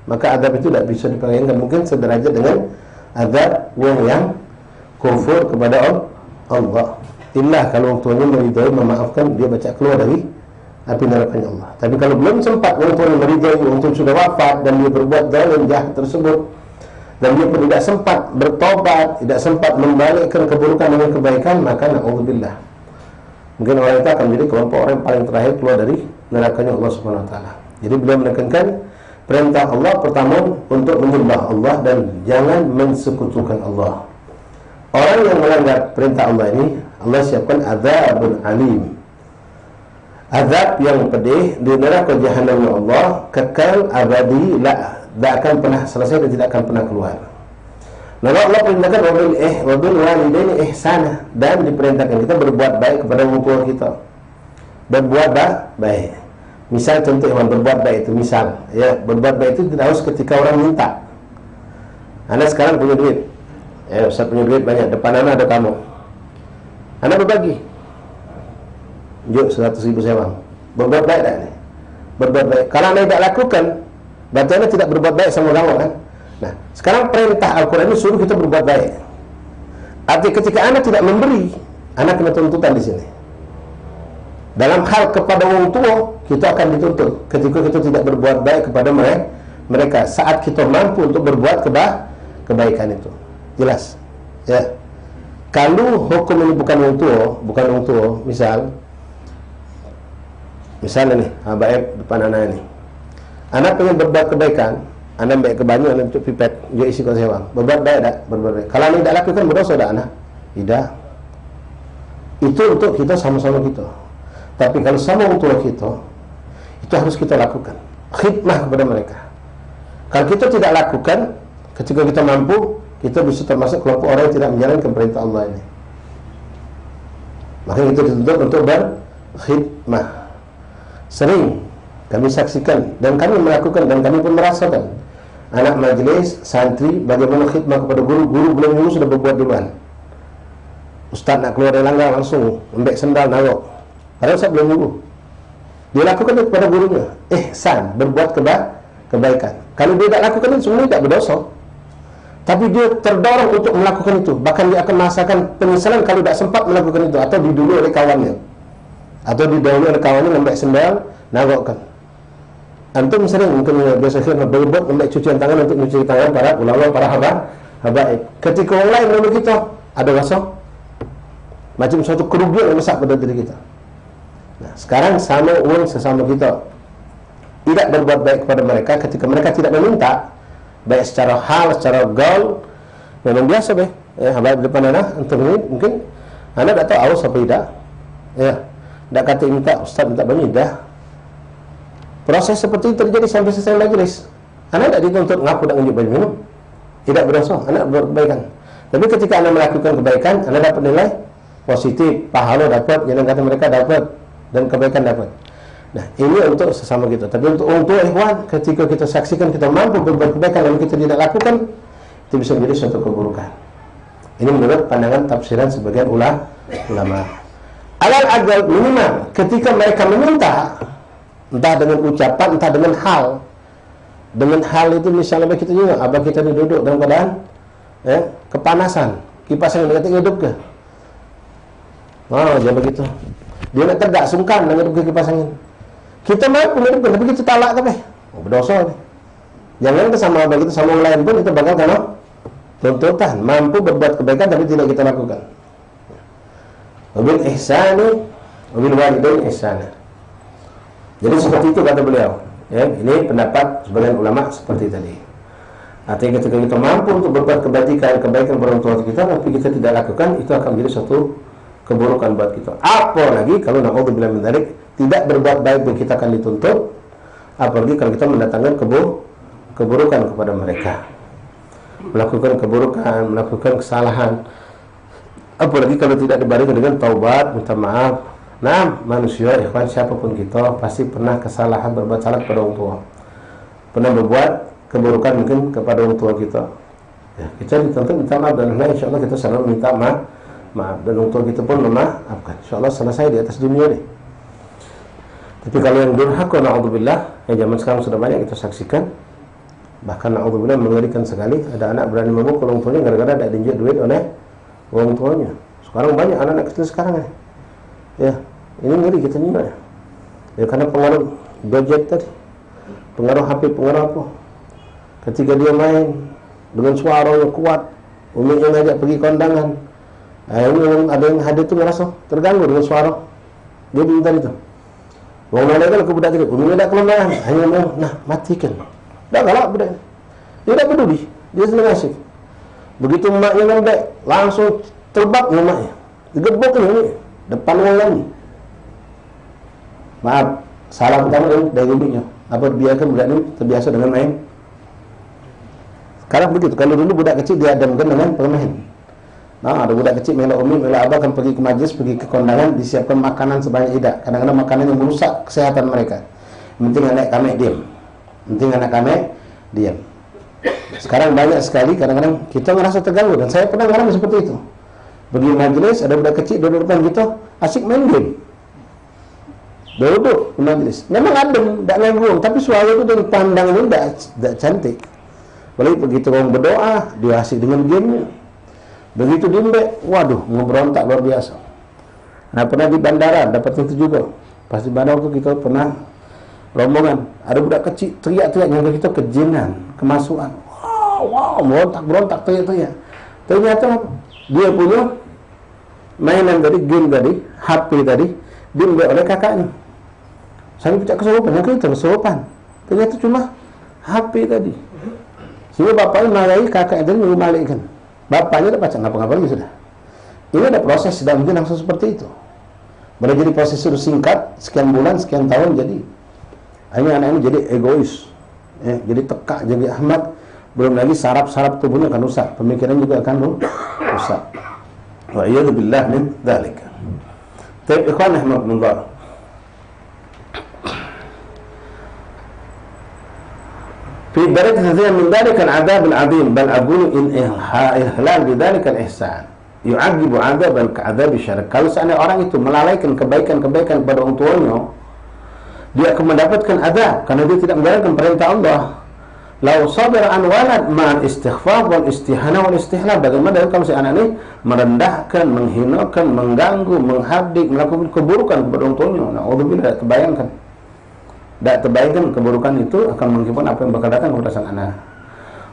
Maka azab itu tidak bisa dibayangkan, mungkin sederajat dengan azab yang kufur kepada Allah. Illa kalau orang tuanya meridai, memaafkan, dia baca keluar dari api nerakanya Allah. Tapi kalau belum sempat orang tuanya meridai, orang tua sudah wafat dan dia berbuat zalim jahat tersebut, dan dia pun tidak sempat bertobat, tidak sempat membalikkan keburukan dengan kebaikan, maka na'udzubillah, mungkin orang itu akan menjadi kelompok orang yang paling terakhir keluar dari nerakanya Allah Subhanahu wa taala. Jadi beliau menekankan perintah Allah pertama untuk menyembah Allah dan jangan mensekutukan Allah. Orang yang melanggar perintah Allah ini, Allah siapkan azabun alim, azab yang pedih di neraka jahanam Allah, kekal abadi, tidak akan pernah selesai dan tidak akan pernah keluar. Lalu Allah perintahkan wabil walidaini ihsana, dan diperintahkan kita berbuat baik kepada orang tua kita. Berbuat baik. Misal contoh yang berbuat baik itu, misal ya, berbuat baik itu tidak harus ketika orang minta. Anda sekarang punya duit, Ustaz punya duit banyak, depan Anda ada tamu, Anda berbagi, jok 100.000 sewang, berbuat baik tak ini? Berbuat baik. Kalau Anda tidak lakukan, berarti Anda tidak berbuat baik sama orang kan? Nah, sekarang perintah Al-Quran ini suruh kita berbuat baik. Artinya ketika Anda tidak memberi, Anda kena tuntutan di sini. Dalam hal kepada orang tua, kita akan dituntut ketika kita tidak berbuat baik kepada mereka saat kita mampu untuk berbuat kebaikan itu. Jelas? Ya. Kalau hukum ini bukan orang tua, misalnya nih, baik depan anak ini, anak pengen berbuat kebaikan, anak baik ke banyu, anak untuk pipet, juga isi kau sewang, berbuat baik tak? Berbuat baik. Kalau anak tidak lakukan, berdosa tak anak? Tidak. Itu untuk kita sama-sama kita. Tapi kalau sama orang tua kita, itu harus kita lakukan khidmah kepada mereka. Kalau kita tidak lakukan, ketika kita mampu, kita bisa termasuk kelompok orang yang tidak menjalankan perintah Allah ini. Maka kita dituntut untuk berkhidmah. Sering kami saksikan dan kami melakukan dan kami pun merasakan anak majelis, santri bagaimana khidmah kepada guru. Guru belum dulu sudah berbuat duluan. Ustaz nak keluar dari langgar langsung ambil sendal narok. Padahal Ustaz belum dulu. Dia lakukan itu kepada gurunya. Ihsan, berbuat kebaikan. Kalau dia tidak lakukan itu, sebenarnya tidak berdosa. Tapi dia terdorong untuk melakukan itu. Bahkan dia akan merasakan penyesalan kalau tidak sempat melakukan itu, atau didului oleh kawannya, atau didahului oleh kawannya ambil sendal narokkan. Antum sering mungkin biasa berbuat ambil cucian tangan untuk mencuci tangan para ulama, para habaib. Ketika orang lain menurut kita ada rasa macam suatu kerugian yang besar pada diri kita. Nah, sekarang sama orang sesama kita tidak berbuat baik kepada mereka ketika mereka tidak meminta, baik secara hal, secara gaul, memang biasa be. Habaib depan anak, antum ini mungkin anak tak tahu aus apa tidak. Ya, tidak kata minta, Ustaz minta bani dah. Proses seperti itu terjadi sampai selesai majelis. Anak tidak dituntut ngaku dan unjuk baju minum, tidak berdosa, anak berkebaikan. Tapi ketika anak melakukan kebaikan, anak dapat nilai positif, pahala dapat, jangan kata mereka dapat, dan kebaikan dapat. Nah, ini untuk sesama kita. Tapi untuk ikhwan, ketika kita saksikan kita mampu berbuat kebaikan dan kita tidak lakukan, itu bisa menjadi suatu keburukan. Ini menurut pandangan tafsiran sebagian ulama. Alal-adal minimal ketika mereka meminta, entah dengan ucapan, entah dengan hal. Dengan hal itu misalnya kita juga, abah kita duduk dalam keadaan kepanasan, kipas yang dekat hidup ke? Oh, jangan begitu. Dia nak tegak sungkan dengan hidup kipas angin. Kita mampu menghidupkan, tapi kita talak ke? Oh, berdosa nih. Jangan ke sama abah kita, sama orang lain pun kita bakal kena tuntutan. Mampu berbuat kebaikan tapi tidak kita lakukan. Wabil ihsani, wabil walidain ihsana. Jadi seperti itu kata beliau. Ya, ini pendapat sebagian ulama seperti tadi. Artinya ketika kita mampu untuk berbuat kebaikan kepada orang tua kita, tapi kita tidak lakukan, itu akan menjadi suatu keburukan buat kita. Apalagi kalau naudzubillah min dzalik, tidak berbuat baik pun kita akan dituntut. Apalagi kalau kita mendatangkan keburukan kepada mereka, melakukan keburukan, melakukan kesalahan. Apalagi kalau tidak dibarengi dengan taubat, minta maaf. Nah, manusia, ikhwan, siapapun kita pasti pernah kesalahan, berbuat salah kepada orang tua, pernah berbuat keburukan mungkin kepada orang tua kita. Ya, kita dituntut minta maaf, dan insya Allah kita selalu minta maaf, dan orang tua kita pun memaafkan. Insya Allah selesai di atas dunia nih. Tapi kalau yang durhaka, na'udzubillah, yang zaman sekarang sudah banyak kita saksikan. Bahkan na'udzubillah mengerikan sekali. Ada anak berani memukul orang tuanya gara-gara tidak diinjak duit oleh orang tuanya. Sekarang banyak anak-anak kecil sekarang ya. Ya, ini ngeri kita nyimak ya. Ya karena pengaruh gadget tadi, pengaruh HP, pengaruh apa. Ketika dia main dengan suara yang kuat, umi yang ngajak pergi kondangan, ini ada yang hadir itu merasa terganggu dengan suara. Dia minta itu. Wong mana kalau ke budak itu, umi tidak kelemahan, hanya mau, nah matikan. Dah galak budak. Dia tidak peduli, dia senang asyik. Begitu emaknya ngambek, langsung terbak emaknya, digebuk ini depan orang lain. Maaf, salah pertama dari ibunya. Apa biarkan budak ini terbiasa dengan main. Sekarang begitu. Kalau dulu budak kecil diadamkan dengan permain. Nah, ada budak kecil melak umi, melak abah akan pergi ke majlis, pergi ke kondangan, disiapkan makanan sebanyak tidak. Kadang-kadang makanan yang merusak kesehatan mereka. Penting anak kami diam. Penting anak kami diam. Sekarang banyak sekali kadang-kadang kita merasa terganggu, dan saya pernah mengalami seperti itu. Pergi majlis, ada budak kecil duduk depan kita, asyik main game. Duduk di majlis. Memang adem, tidak nganggung, tapi suara itu dan pandangnya tidak cantik. Apalagi begitu orang berdoa, dia asyik dengan game-nya. Begitu dimbek, waduh, ngeberontak luar biasa. Nah, pernah di bandara, dapat itu juga. Pas di bandara itu kita pernah rombongan, ada budak kecil teriak-teriak, nyangka kita kejinan, kemasukan. Wow, berontak, teriak-teriak. Ternyata dia punya mainan tadi, game tadi, HP tadi, diambil oleh kakaknya. Saya pecah kesurupan, yang kita kesurupan. Ternyata cuma HP tadi. Sehingga bapaknya marahi kakaknya tadi, mengembalikan. Bapaknya tak baca ngapa-ngapa lagi sudah. Ini ada proses, tidak mungkin langsung seperti itu. Boleh jadi proses itu singkat, sekian bulan, sekian tahun, jadi akhirnya anak ini jadi egois, ya, jadi tekak, jadi ahmad. Belum lagi saraf-saraf tubuhnya akan rusak, pemikiran juga akan rusak. Wa iyadu billah min dzalik. Taib ikhwan rahmatullah. Fi darajah min dzalika al-'adzab al-'adzim bal aqulu in ihlal bidzalika al-ihsan yu'aqibu 'adaban ka'adzab syarak. Kalau seandainya orang itu melalaikan kebaikan-kebaikan kepada orang tuanya, dia akan mendapatkan azab karena dia tidak menjalankan perintah Allah. Lau sabir an walad ma'al istighfar wal istihana wal istihlal. Bagaimana kalau si anak ini merendahkan, menghinakan, mengganggu, menghardik, melakukan keburukan kepada orang tuanya. Na'udzubillah, tidak terbayangkan keburukan itu akan mengakibatkan apa yang bakal datang kepada sang anak.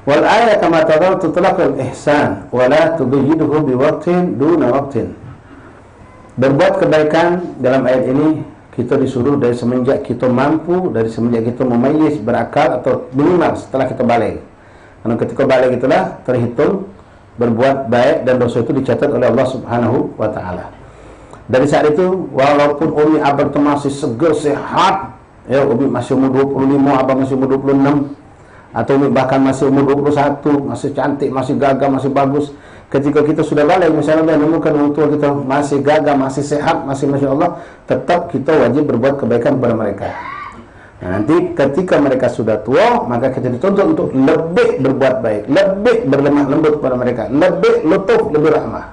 Wal ayat kama tadal tutlaqal ihsan wa la tubayyiduhu bi waqtin duna waqtin. Berbuat kebaikan dalam ayat ini kita disuruh dari semenjak kita mampu, dari semenjak kita memayyiz, berakal, atau minimal setelah kita balik. Karena ketika balik itulah terhitung berbuat baik dan dosa itu dicatat oleh Allah Subhanahu wa taala. Dari saat itu walaupun umi abang itu masih segar sehat, ya umi masih umur 25, abang masih umur 26, atau umi bahkan masih umur 21, masih cantik, masih gagah, masih bagus. Ketika kita sudah balik, misalnya menemukan orang tua kita masih gagah, masih sehat, masih Masya Allah, tetap kita wajib berbuat kebaikan kepada mereka. Nah, nanti ketika mereka sudah tua, maka kita dituntut untuk lebih berbuat baik, lebih berlemah lembut kepada mereka, lebih lutuf, lebih ramah.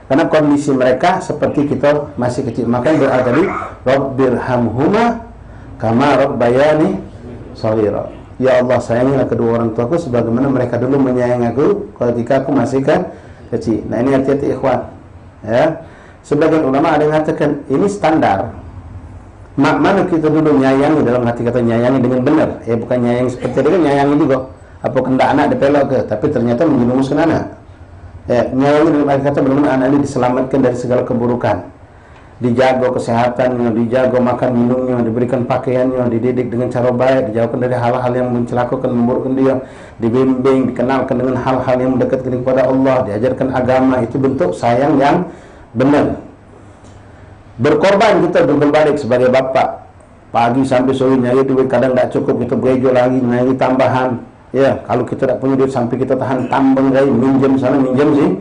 Karena kondisi mereka seperti kita masih kecil. Makanya doa tadi, Rabbirhamhuma kama rabbayani shaghira. Ya Allah, sayangilah kedua orang tuaku sebagaimana mereka dulu menyayangi aku ketika aku masih kecil. Nah, ini hati-hati ikhwan. Ya. Sebagian ulama ada yang mengatakan ini standar. Mak mana kita dulu nyayangi, dalam hati kata nyayangi dengan benar. Ya, bukan nyayangi seperti itu, nyayangi juga. Apa kendak anak dipelok ke, tapi ternyata menjerumuskan anak. Ya, nyayangi dalam hati kata benar-benar anak ini diselamatkan dari segala keburukan. Dijaga kesehatannya, dijaga makan minumnya, diberikan pakaiannya, dididik dengan cara baik, dijauhkan dari hal-hal yang mencelakakan, memburukkan dia, dibimbing, dikenalkan dengan hal-hal yang mendekatkan kepada Allah, diajarkan agama. Itu bentuk sayang yang benar. Berkorban kita berbalik sebagai bapak, pagi sampai sore nyari duit, kadang tidak cukup, kita berejo lagi nyari tambahan. Ya, kalau kita tidak punya duit sampai kita tahan tambang lagi, minjem sana, minjem sini.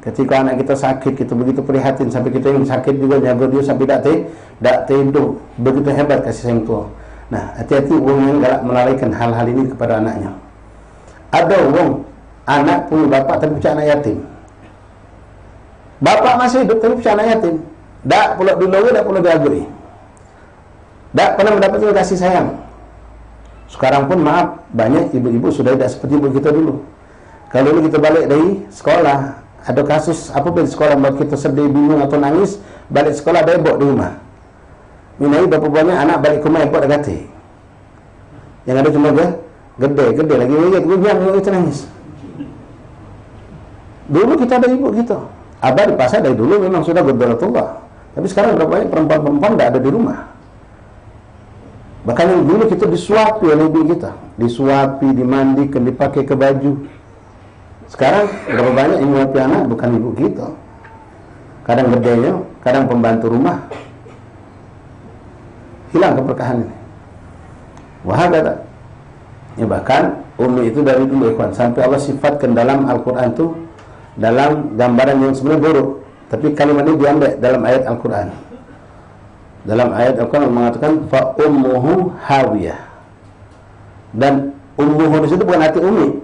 Ketika anak kita sakit, kita begitu prihatin sampai kita yang sakit juga jaga dia sampai tidak tidur. Begitu hebat kasih sayang tua. Nah, hati-hati orang yang galak melalaikan hal-hal ini kepada anaknya. Ada orang anak punya bapak tapi punya anak yatim. Bapak masih hidup tapi punya anak yatim. Tak pula dilawai, tak pula diagui. Tak pernah mendapatkan kasih sayang. Sekarang pun maaf, banyak ibu-ibu sudah tidak seperti ibu kita dulu. Kalau dulu kita balik dari sekolah, ada kasus apa-apa di sekolah buat kita sedih, bingung atau nangis, balik sekolah ada ebok di rumah. Minai berapa banyak anak balik ke rumah ebok dah ganti. Yang ada cuma gede lagi yang kita nangis. Dulu kita ada ibu kita. Abah di pasar dari dulu memang sudah berdolatullah. Tapi sekarang berapa banyak perempuan-perempuan tidak ada di rumah. Bahkan yang dulu kita disuapi oleh ibu kita, disuapi, dimandikan, dipakai ke baju. Sekarang berapa banyak yang menyuapi anak bukan ibu kita. Kadang gedenya, kadang pembantu rumah. Hilang keberkahan ini. Wahagata. Ya, bahkan umi itu dari dulu ikhwan, sampai Allah sifatkan dalam Al-Quran itu dalam gambaran yang sebenarnya buruk, tapi kalimat ini diambil dalam ayat Al-Quran. Dalam ayat Al-Quran mengatakan fa ummuhu hawiyah. Dan ummuhu di situ bukan arti umi,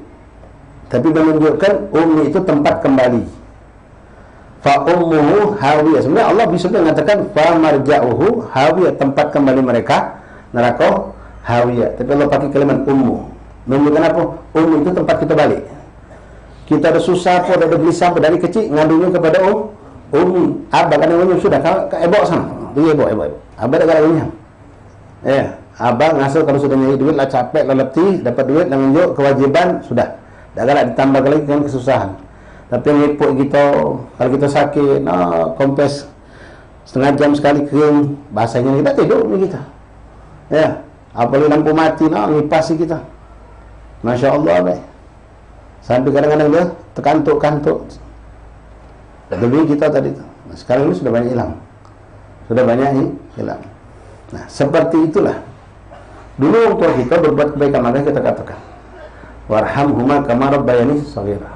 tapi menunjukkan umi itu tempat kembali. Fa ummuhu hawiyah. Sebenarnya Allah bisa mengatakan fa marja'uhu hawiyah, tempat kembali mereka neraka hawiyah. Tapi Allah pakai kalimat ummu. Menunjukkan apa? Ummu itu tempat kita balik. Kita ada susah pun, ada gelisah pun dari kecil ngadunya kepada umi. Abah kan yang sudah ke ebok sana. Dia ebok. Abah dah galaknya. Abah ngasal kalau sudah nyari duit lah, capek lah, letih, dapat duit dan menunjuk kewajiban sudah. Dah galak ditambah lagi dengan kesusahan. Tapi yang ipuk kita, kalau kita sakit, kompres setengah jam sekali kering, bahasanya kita tidur kita. Ya, apalagi lampu mati, ngipasi kita. Masya Allah, baik. Sampai kadang-kadang dia terkantuk-kantuk. Lebih kita tadi itu. Nah, sekarang ini sudah banyak hilang. Sudah banyak hilang. Nah, seperti itulah. Dulu orang tua kita berbuat kebaikan, maka kita katakan, warhamhuma kama rabbayani shaghira.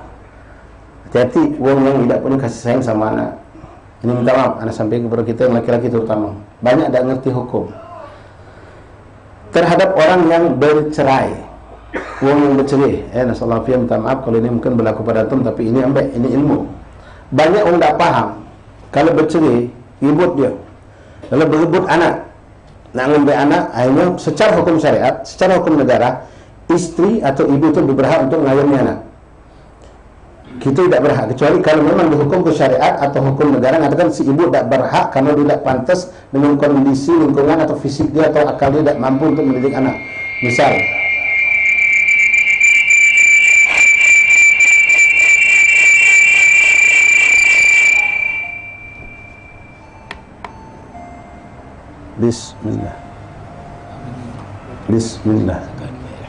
Hati-hati uang yang tidak punya kasih sayang sama anak. Ini minta maaf, anak sampaikan kepada kita yang laki-laki terutama. Banyak tidak ngerti hukum terhadap orang yang bercerai. Uang yang bercerai, nasallahu alaihi, minta maaf kalau ini mungkin berlaku pada antum, tapi ini ambek, ini ilmu. Banyak orang tidak paham kalau bercerai, ribut dia, lalu berebut anak, nak ngambil anak, akhirnya secara hukum syariat, secara hukum negara, istri atau ibu itu berhak untuk mengayomi anak. Kita tidak berhak, kecuali kalau memang dihukum ke syariat atau hukum negara mengatakan si ibu tidak berhak karena dia tidak pantas dengan kondisi lingkungan atau fisik dia atau akal dia tidak mampu untuk mendidik anak. Misal, Bismillah. Bismillah.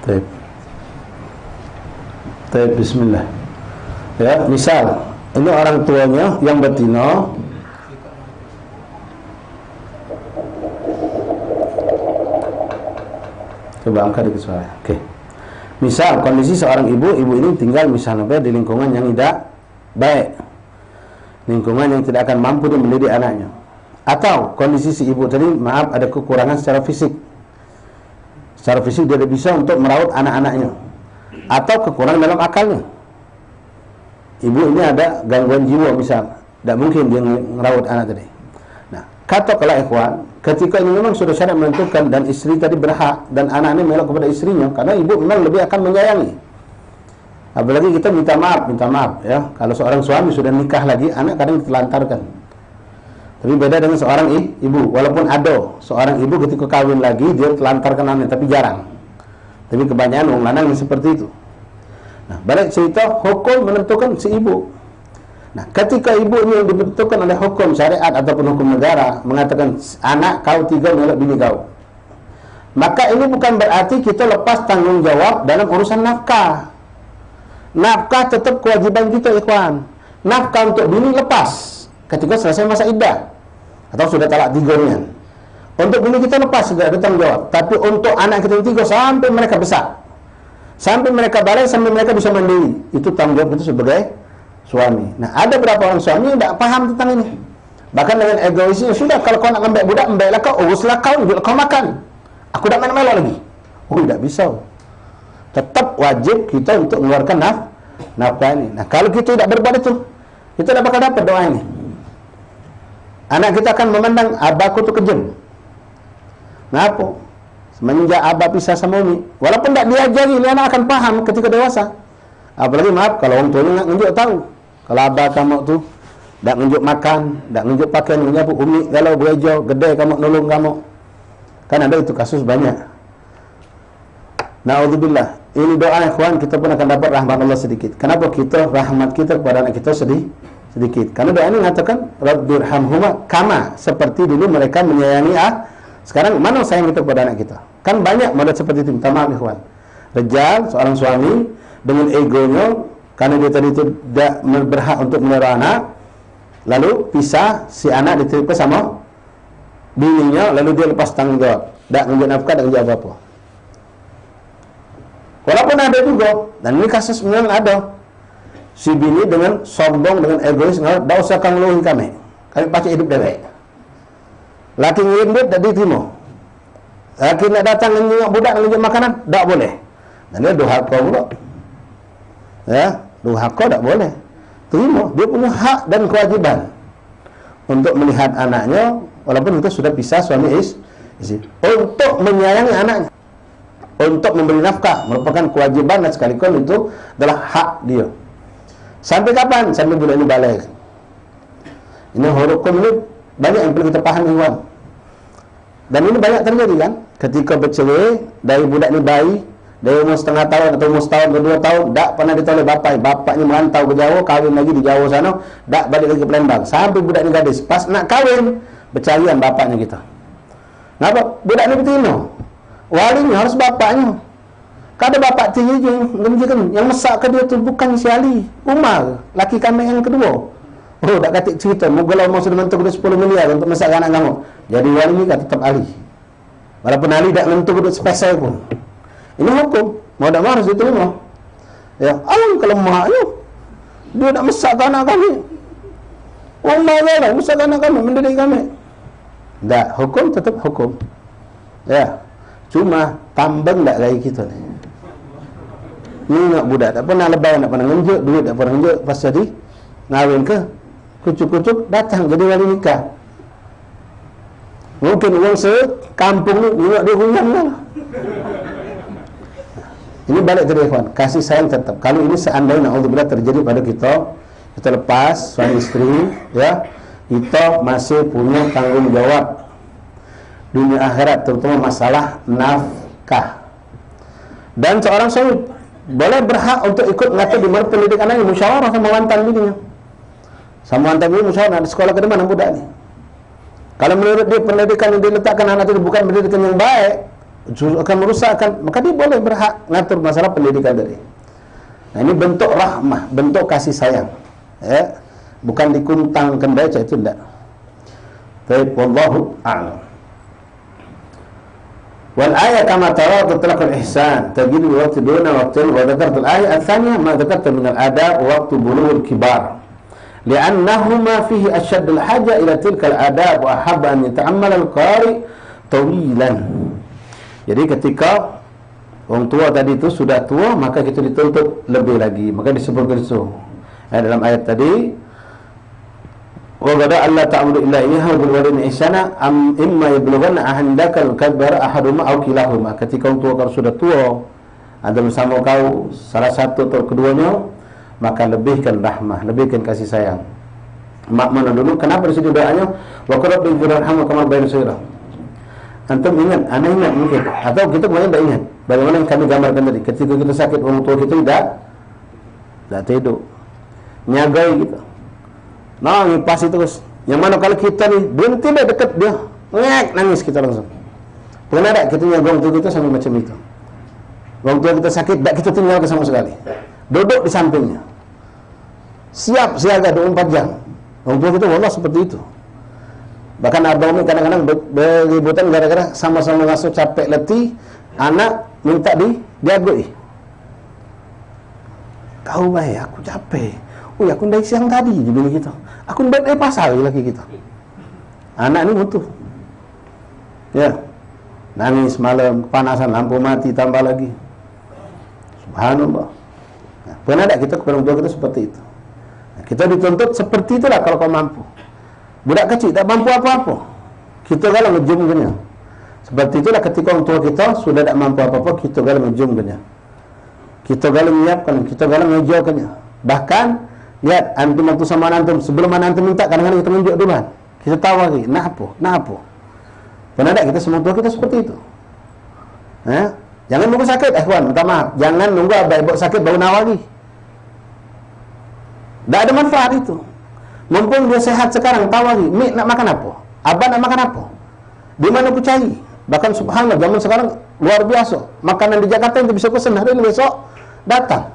Taib. Bismillah. Ya, misal ini orang tuanya yang betina coba angkat dikit suara. Oke. Misal kondisi seorang ibu ini tinggal misalnya di lingkungan yang tidak baik, lingkungan yang tidak akan mampu dia mendidik anaknya, atau kondisi si ibu tadi maaf ada kekurangan secara fisik dia tidak bisa untuk merawat anak-anaknya, atau kekurangan dalam akalnya. Ibu ini ada gangguan jiwa misal, tidak mungkin dia merawat anak tadi. Nah, katakanlah ikhwan, ketika ini memang sudah syariat menentukan dan istri tadi berhak dan anak ini melok kepada istrinya, karena ibu memang lebih akan menyayangi. Apalagi kita minta maaf ya, kalau seorang suami sudah nikah lagi, anak kadang ditelantarkan. Tapi beda dengan seorang ibu, walaupun ada seorang ibu ketika kawin lagi dia telantarkan anak, tapi jarang. Tapi kebanyakan orang lanang seperti itu. Nah, balik cerita, hukum menentukan si ibu. Nah, ketika ibu ini yang ditentukan oleh hukum syariat ataupun hukum negara mengatakan anak kau 3 melok bini kau, maka ini bukan berarti kita lepas tanggung jawab dalam urusan nafkah. Nafkah tetap kewajiban kita, ikhwan. Nafkah untuk bini lepas ketika selesai masa iddah atau sudah talak 3-nya. Untuk bini kita lepas, tidak ada tanggung jawab. Tapi untuk anak kita 3 sampai mereka besar, sampai mereka balik, sampai mereka bisa mandiri, itu tanggung jawab kita sebagai suami. Nah, ada berapa orang suami yang tidak paham tentang ini, bahkan dengan egoisnya, sudah kalau kau nak ngambil budak, ambillah kau, uruslah kau, kau makan, aku tidak main-main lagi. Oh, tidak bisa. Tetap wajib kita untuk mengeluarkan nafkah ini. Nah, kalau kita tidak berbuat itu, kita tidak bakal dapat doa ini. Anak kita akan memandang abahku itu kejam. Kenapa? Semenjak abah pisah sama umi, walaupun tidak diajari, ini anak akan paham ketika dewasa. Apalagi maaf kalau orang tuanya nak nunjuk tahu, kalau abah kamu tu tak nunjuk makan, tak nunjuk pakaian, menyapu umi kalau berejo gede kamu nolong kamu, kan ada itu kasus banyak. Naudzubillah. Ini doa ikhwan, kita pun akan dapat rahmat Allah sedikit. Kenapa kita rahmat kita kepada anak kita sedikit? Karena doa ini mengatakan Rabbirhamhuma kama, seperti dulu mereka menyayangi sekarang mana sayang kita kepada anak kita? Kan banyak model seperti itu. Minta maaf ikhwan. Rejal, seorang suami dengan egonya, karena dia tadi itu tidak berhak untuk melihara anak, lalu pisah, si anak diterima sama bininya, lalu dia lepas tanggung jawab, tidak menjadi nafkah, tidak menjadi apa-apa. Walaupun ada juga, dan ini kasus memang ada, si bini dengan sombong, dengan egois, tidak usah kang luhin kami pasti hidup dewek. Laki ngirim duit tak diterima, laki nak datang nengok budak nengok makanan tak boleh. Dan dia durhaka pula, ya, durhaka tak boleh. Terima, dia punya hak dan kewajiban untuk melihat anaknya, walaupun kita sudah pisah suami istri, untuk menyayangi anaknya, untuk memberi nafkah, merupakan kewajiban dan sekaligus itu adalah hak dia. Sampai kapan? Sampai budak ini balik. Ini hukum ini banyak yang perlu kita pahami, ikhwan. Dan ini banyak terjadi kan, ketika bercerai dari budak ini bayi, dari umur setengah tahun atau umur setahun ke 2 tahun, tak pernah ditolak bapaknya merantau ke Jawa, kahwin lagi di Jawa sana, tak balik lagi ke Palembang, sampai budak ini gadis, pas nak kahwin, bercarian bapaknya kita. Kenapa? Budak ini betina, walinya harus bapaknya. Kada bapak tiga yang mesak ke dia tu bukan si Ali, Umar, laki kami yang kedua. Oh, tak katik cerita, kalau mau sudah menentu 10 miliar untuk masak anak kamu. Jadi wali ni tetap ahli. Walaupun ahli tak menentu spesial pun. Ini hukum. Mau tak mau harus diterima. Ya, kalau mak ayo. Dia nak masak anak kami. Allah Allah, masak anak kami, mendidik kami. Tak, hukum tetap hukum. Ya. Cuma tambang tak gaya kita ni. Ni nak budak tak pernah lebay, nak pernah ngenjuk, duit tak pernah ngenjuk, pas jadi ngawin ke kucuk-kucuk datang jadi wali nikah. Mungkin orang sekampung ni tengok dia hunyam lah. Ini balik tadi kawan, kasih sayang tetap. Kalau ini seandainya naudzubillah terjadi pada kita lepas suami isteri, ya, kita masih punya tanggung jawab dunia akhirat, terutama masalah nafkah. Dan seorang suami boleh berhak untuk ikut mengatur di mana pendidikan anaknya, musyawarah sama mantan bininya. Sama mantan bini musyawarah di sekolah ke mana budak ni. Kalau menurut dia pendidikan yang diletakkan anak itu bukan pendidikan yang baik, akan merusakkan, maka dia boleh berhak ngatur masalah pendidikan tadi. Nah, ini bentuk rahmah, bentuk kasih sayang. Ya. Bukan dikuntang kendai itu tidak. Baik, wallahu a'lam. Wal ayat kama tara tutlaq al ihsan tajidu waqtu duna waqtin wa dzakart al ayat ats-tsaniyah ma dzakarta min al adab waqtu bulughul kibar li'annahuma fihi ashadd al haja ila tilka al adab wa ahabba an yata'ammal al qari tawilan. Jadi ketika orang tua tadi itu sudah tua, maka kita dituntut lebih lagi. Maka disebutkan itu dalam ayat tadi, wa qada alla ta'budu illa iyyahu bil walidayni ihsana am imma yablughanna ahandakal kabara ahaduhuma aw kilahuma. Ketika orang tua kalau sudah tua, ada bersama kau salah satu atau keduanya, maka lebihkan rahmah, lebihkan kasih sayang. Mak mana dulu, kenapa di situ doanya wa qad birhamhu kama bayna sayyira. Antum ingat, anak ingat mungkin, atau kita kemarin tak ingat bagaimana yang kami gambarkan tadi. Ketika kita sakit, orang tua kita tidak tidur, nyagai kita, ngipasi terus. Yang mana kalau kita ni berhenti dah dekat dia, nangis kita langsung. Pernah tak kita nyagai orang tua kita sampai macam itu? Orang tua kita sakit, tak kita tinggalkan sama sekali, duduk di sampingnya, siap siaga 24 jam. Orang tua kita wallah seperti itu. Bahkan abang ni kadang-kadang beributan gara-gara sama-sama ngasuh capek letih, anak minta diagui. Kau baik, aku capek. Oh ya, aku dari siang tadi je bilang kita. Aku baik pasal lagi kita. Anak ni butuh. Ya. Nangis malam, kepanasan, lampu mati tambah lagi. Subhanallah. Nah, pernah tak kita kepada orang tua kita seperti itu? Nah, kita dituntut seperti itulah kalau kau mampu. Budak kecil tak mampu apa-apa, kita galau ngejumkannya. Seperti itulah ketika orang tua kita sudah tak mampu apa-apa, kita galau ngejumkannya, kita galau menyiapkan, kita galau ngejauhkannya. Bahkan lihat antum waktu sama antum, sebelum antum minta kadang-kadang kita menunjuk duluan, kita tahu lagi nak apa. Pernah tak kita semua tua kita seperti itu? Jangan nunggu sakit, kawan, minta maaf, jangan nunggu abang sakit baru nak lagi. Tak ada manfaat itu. Mumpung dia sehat sekarang, tahu lagi, Mik nak makan apa? Abang nak makan apa? Di mana aku cari? Bahkan subhanallah, zaman sekarang luar biasa. Makanan di Jakarta itu bisa pesan hari ini, besok datang.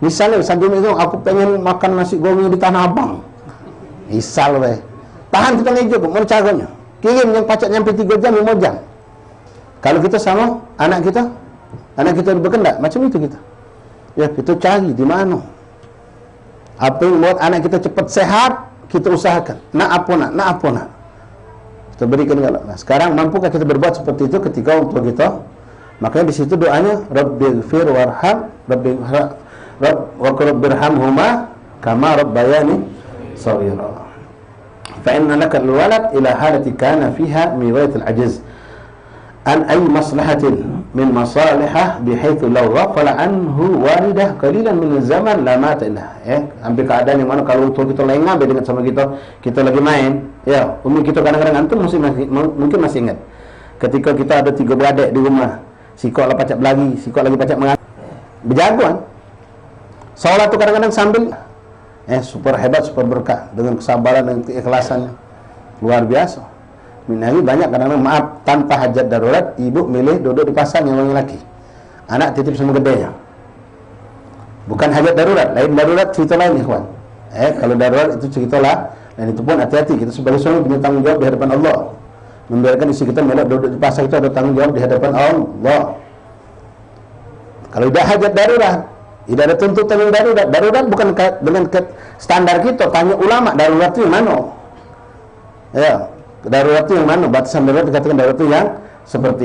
Misalnya, sambil itu aku pengen makan nasi goreng di Tanah Abang. Misal, tahan kita ngejok, mau caranya. Kirim yang pacak nyampe 3 jam, 5 jam. Kalau kita sama anak kita berkendak, macam itu kita. Ya, kita cari di mana. Apa yang buat anak kita cepat sehat, kita usahakan. Nak apa nak. Kita berikan kalau. Nah, sekarang mampukah kita berbuat seperti itu ketika orang tua kita? Makanya di situ doanya Rabbighfir warham, Rabbirhamhuma kama rabbayani shaghira. Fa inna laka alwalad ila halati kana fiha min ghayat alajiz an ay maslahatin min masalihah bihaitsu law ghafala anhu walidah qalilan min zaman la mata inna. Ambil keadaan yang mana kalau tua kita lengah dengan sama kita lagi main, ya, umi kita kadang-kadang antum mungkin masih ingat ketika kita ada 3 beradik di rumah, sikok lah pacak belagi, sikok lagi pacak berjagoan. Solat tu kadang-kadang sambil super hebat, super berkah dengan kesabaran dan keikhlasannya luar biasa. Nabi banyak kadang-kadang maaf tanpa hajat darurat, ibu milih duduk di pasar yang laki-laki, anak titip semua gedenya. Bukan hajat darurat, lain darurat cerita lain, ikhwan. Kalau darurat itu ceritalah, dan itu pun hati-hati, kita sebagai suami punya tanggung jawab di hadapan Allah. Membiarkan istri kita melok duduk di pasar itu ada tanggung jawab di hadapan Allah. Kalau tidak hajat darurat, tidak ada tuntutan yang darurat. Darurat bukan dengan standar kita. Tanya ulama, darurat itu yang mana? Ya, darurat itu yang mana? Batasan darurat dikatakan darurat itu yang seperti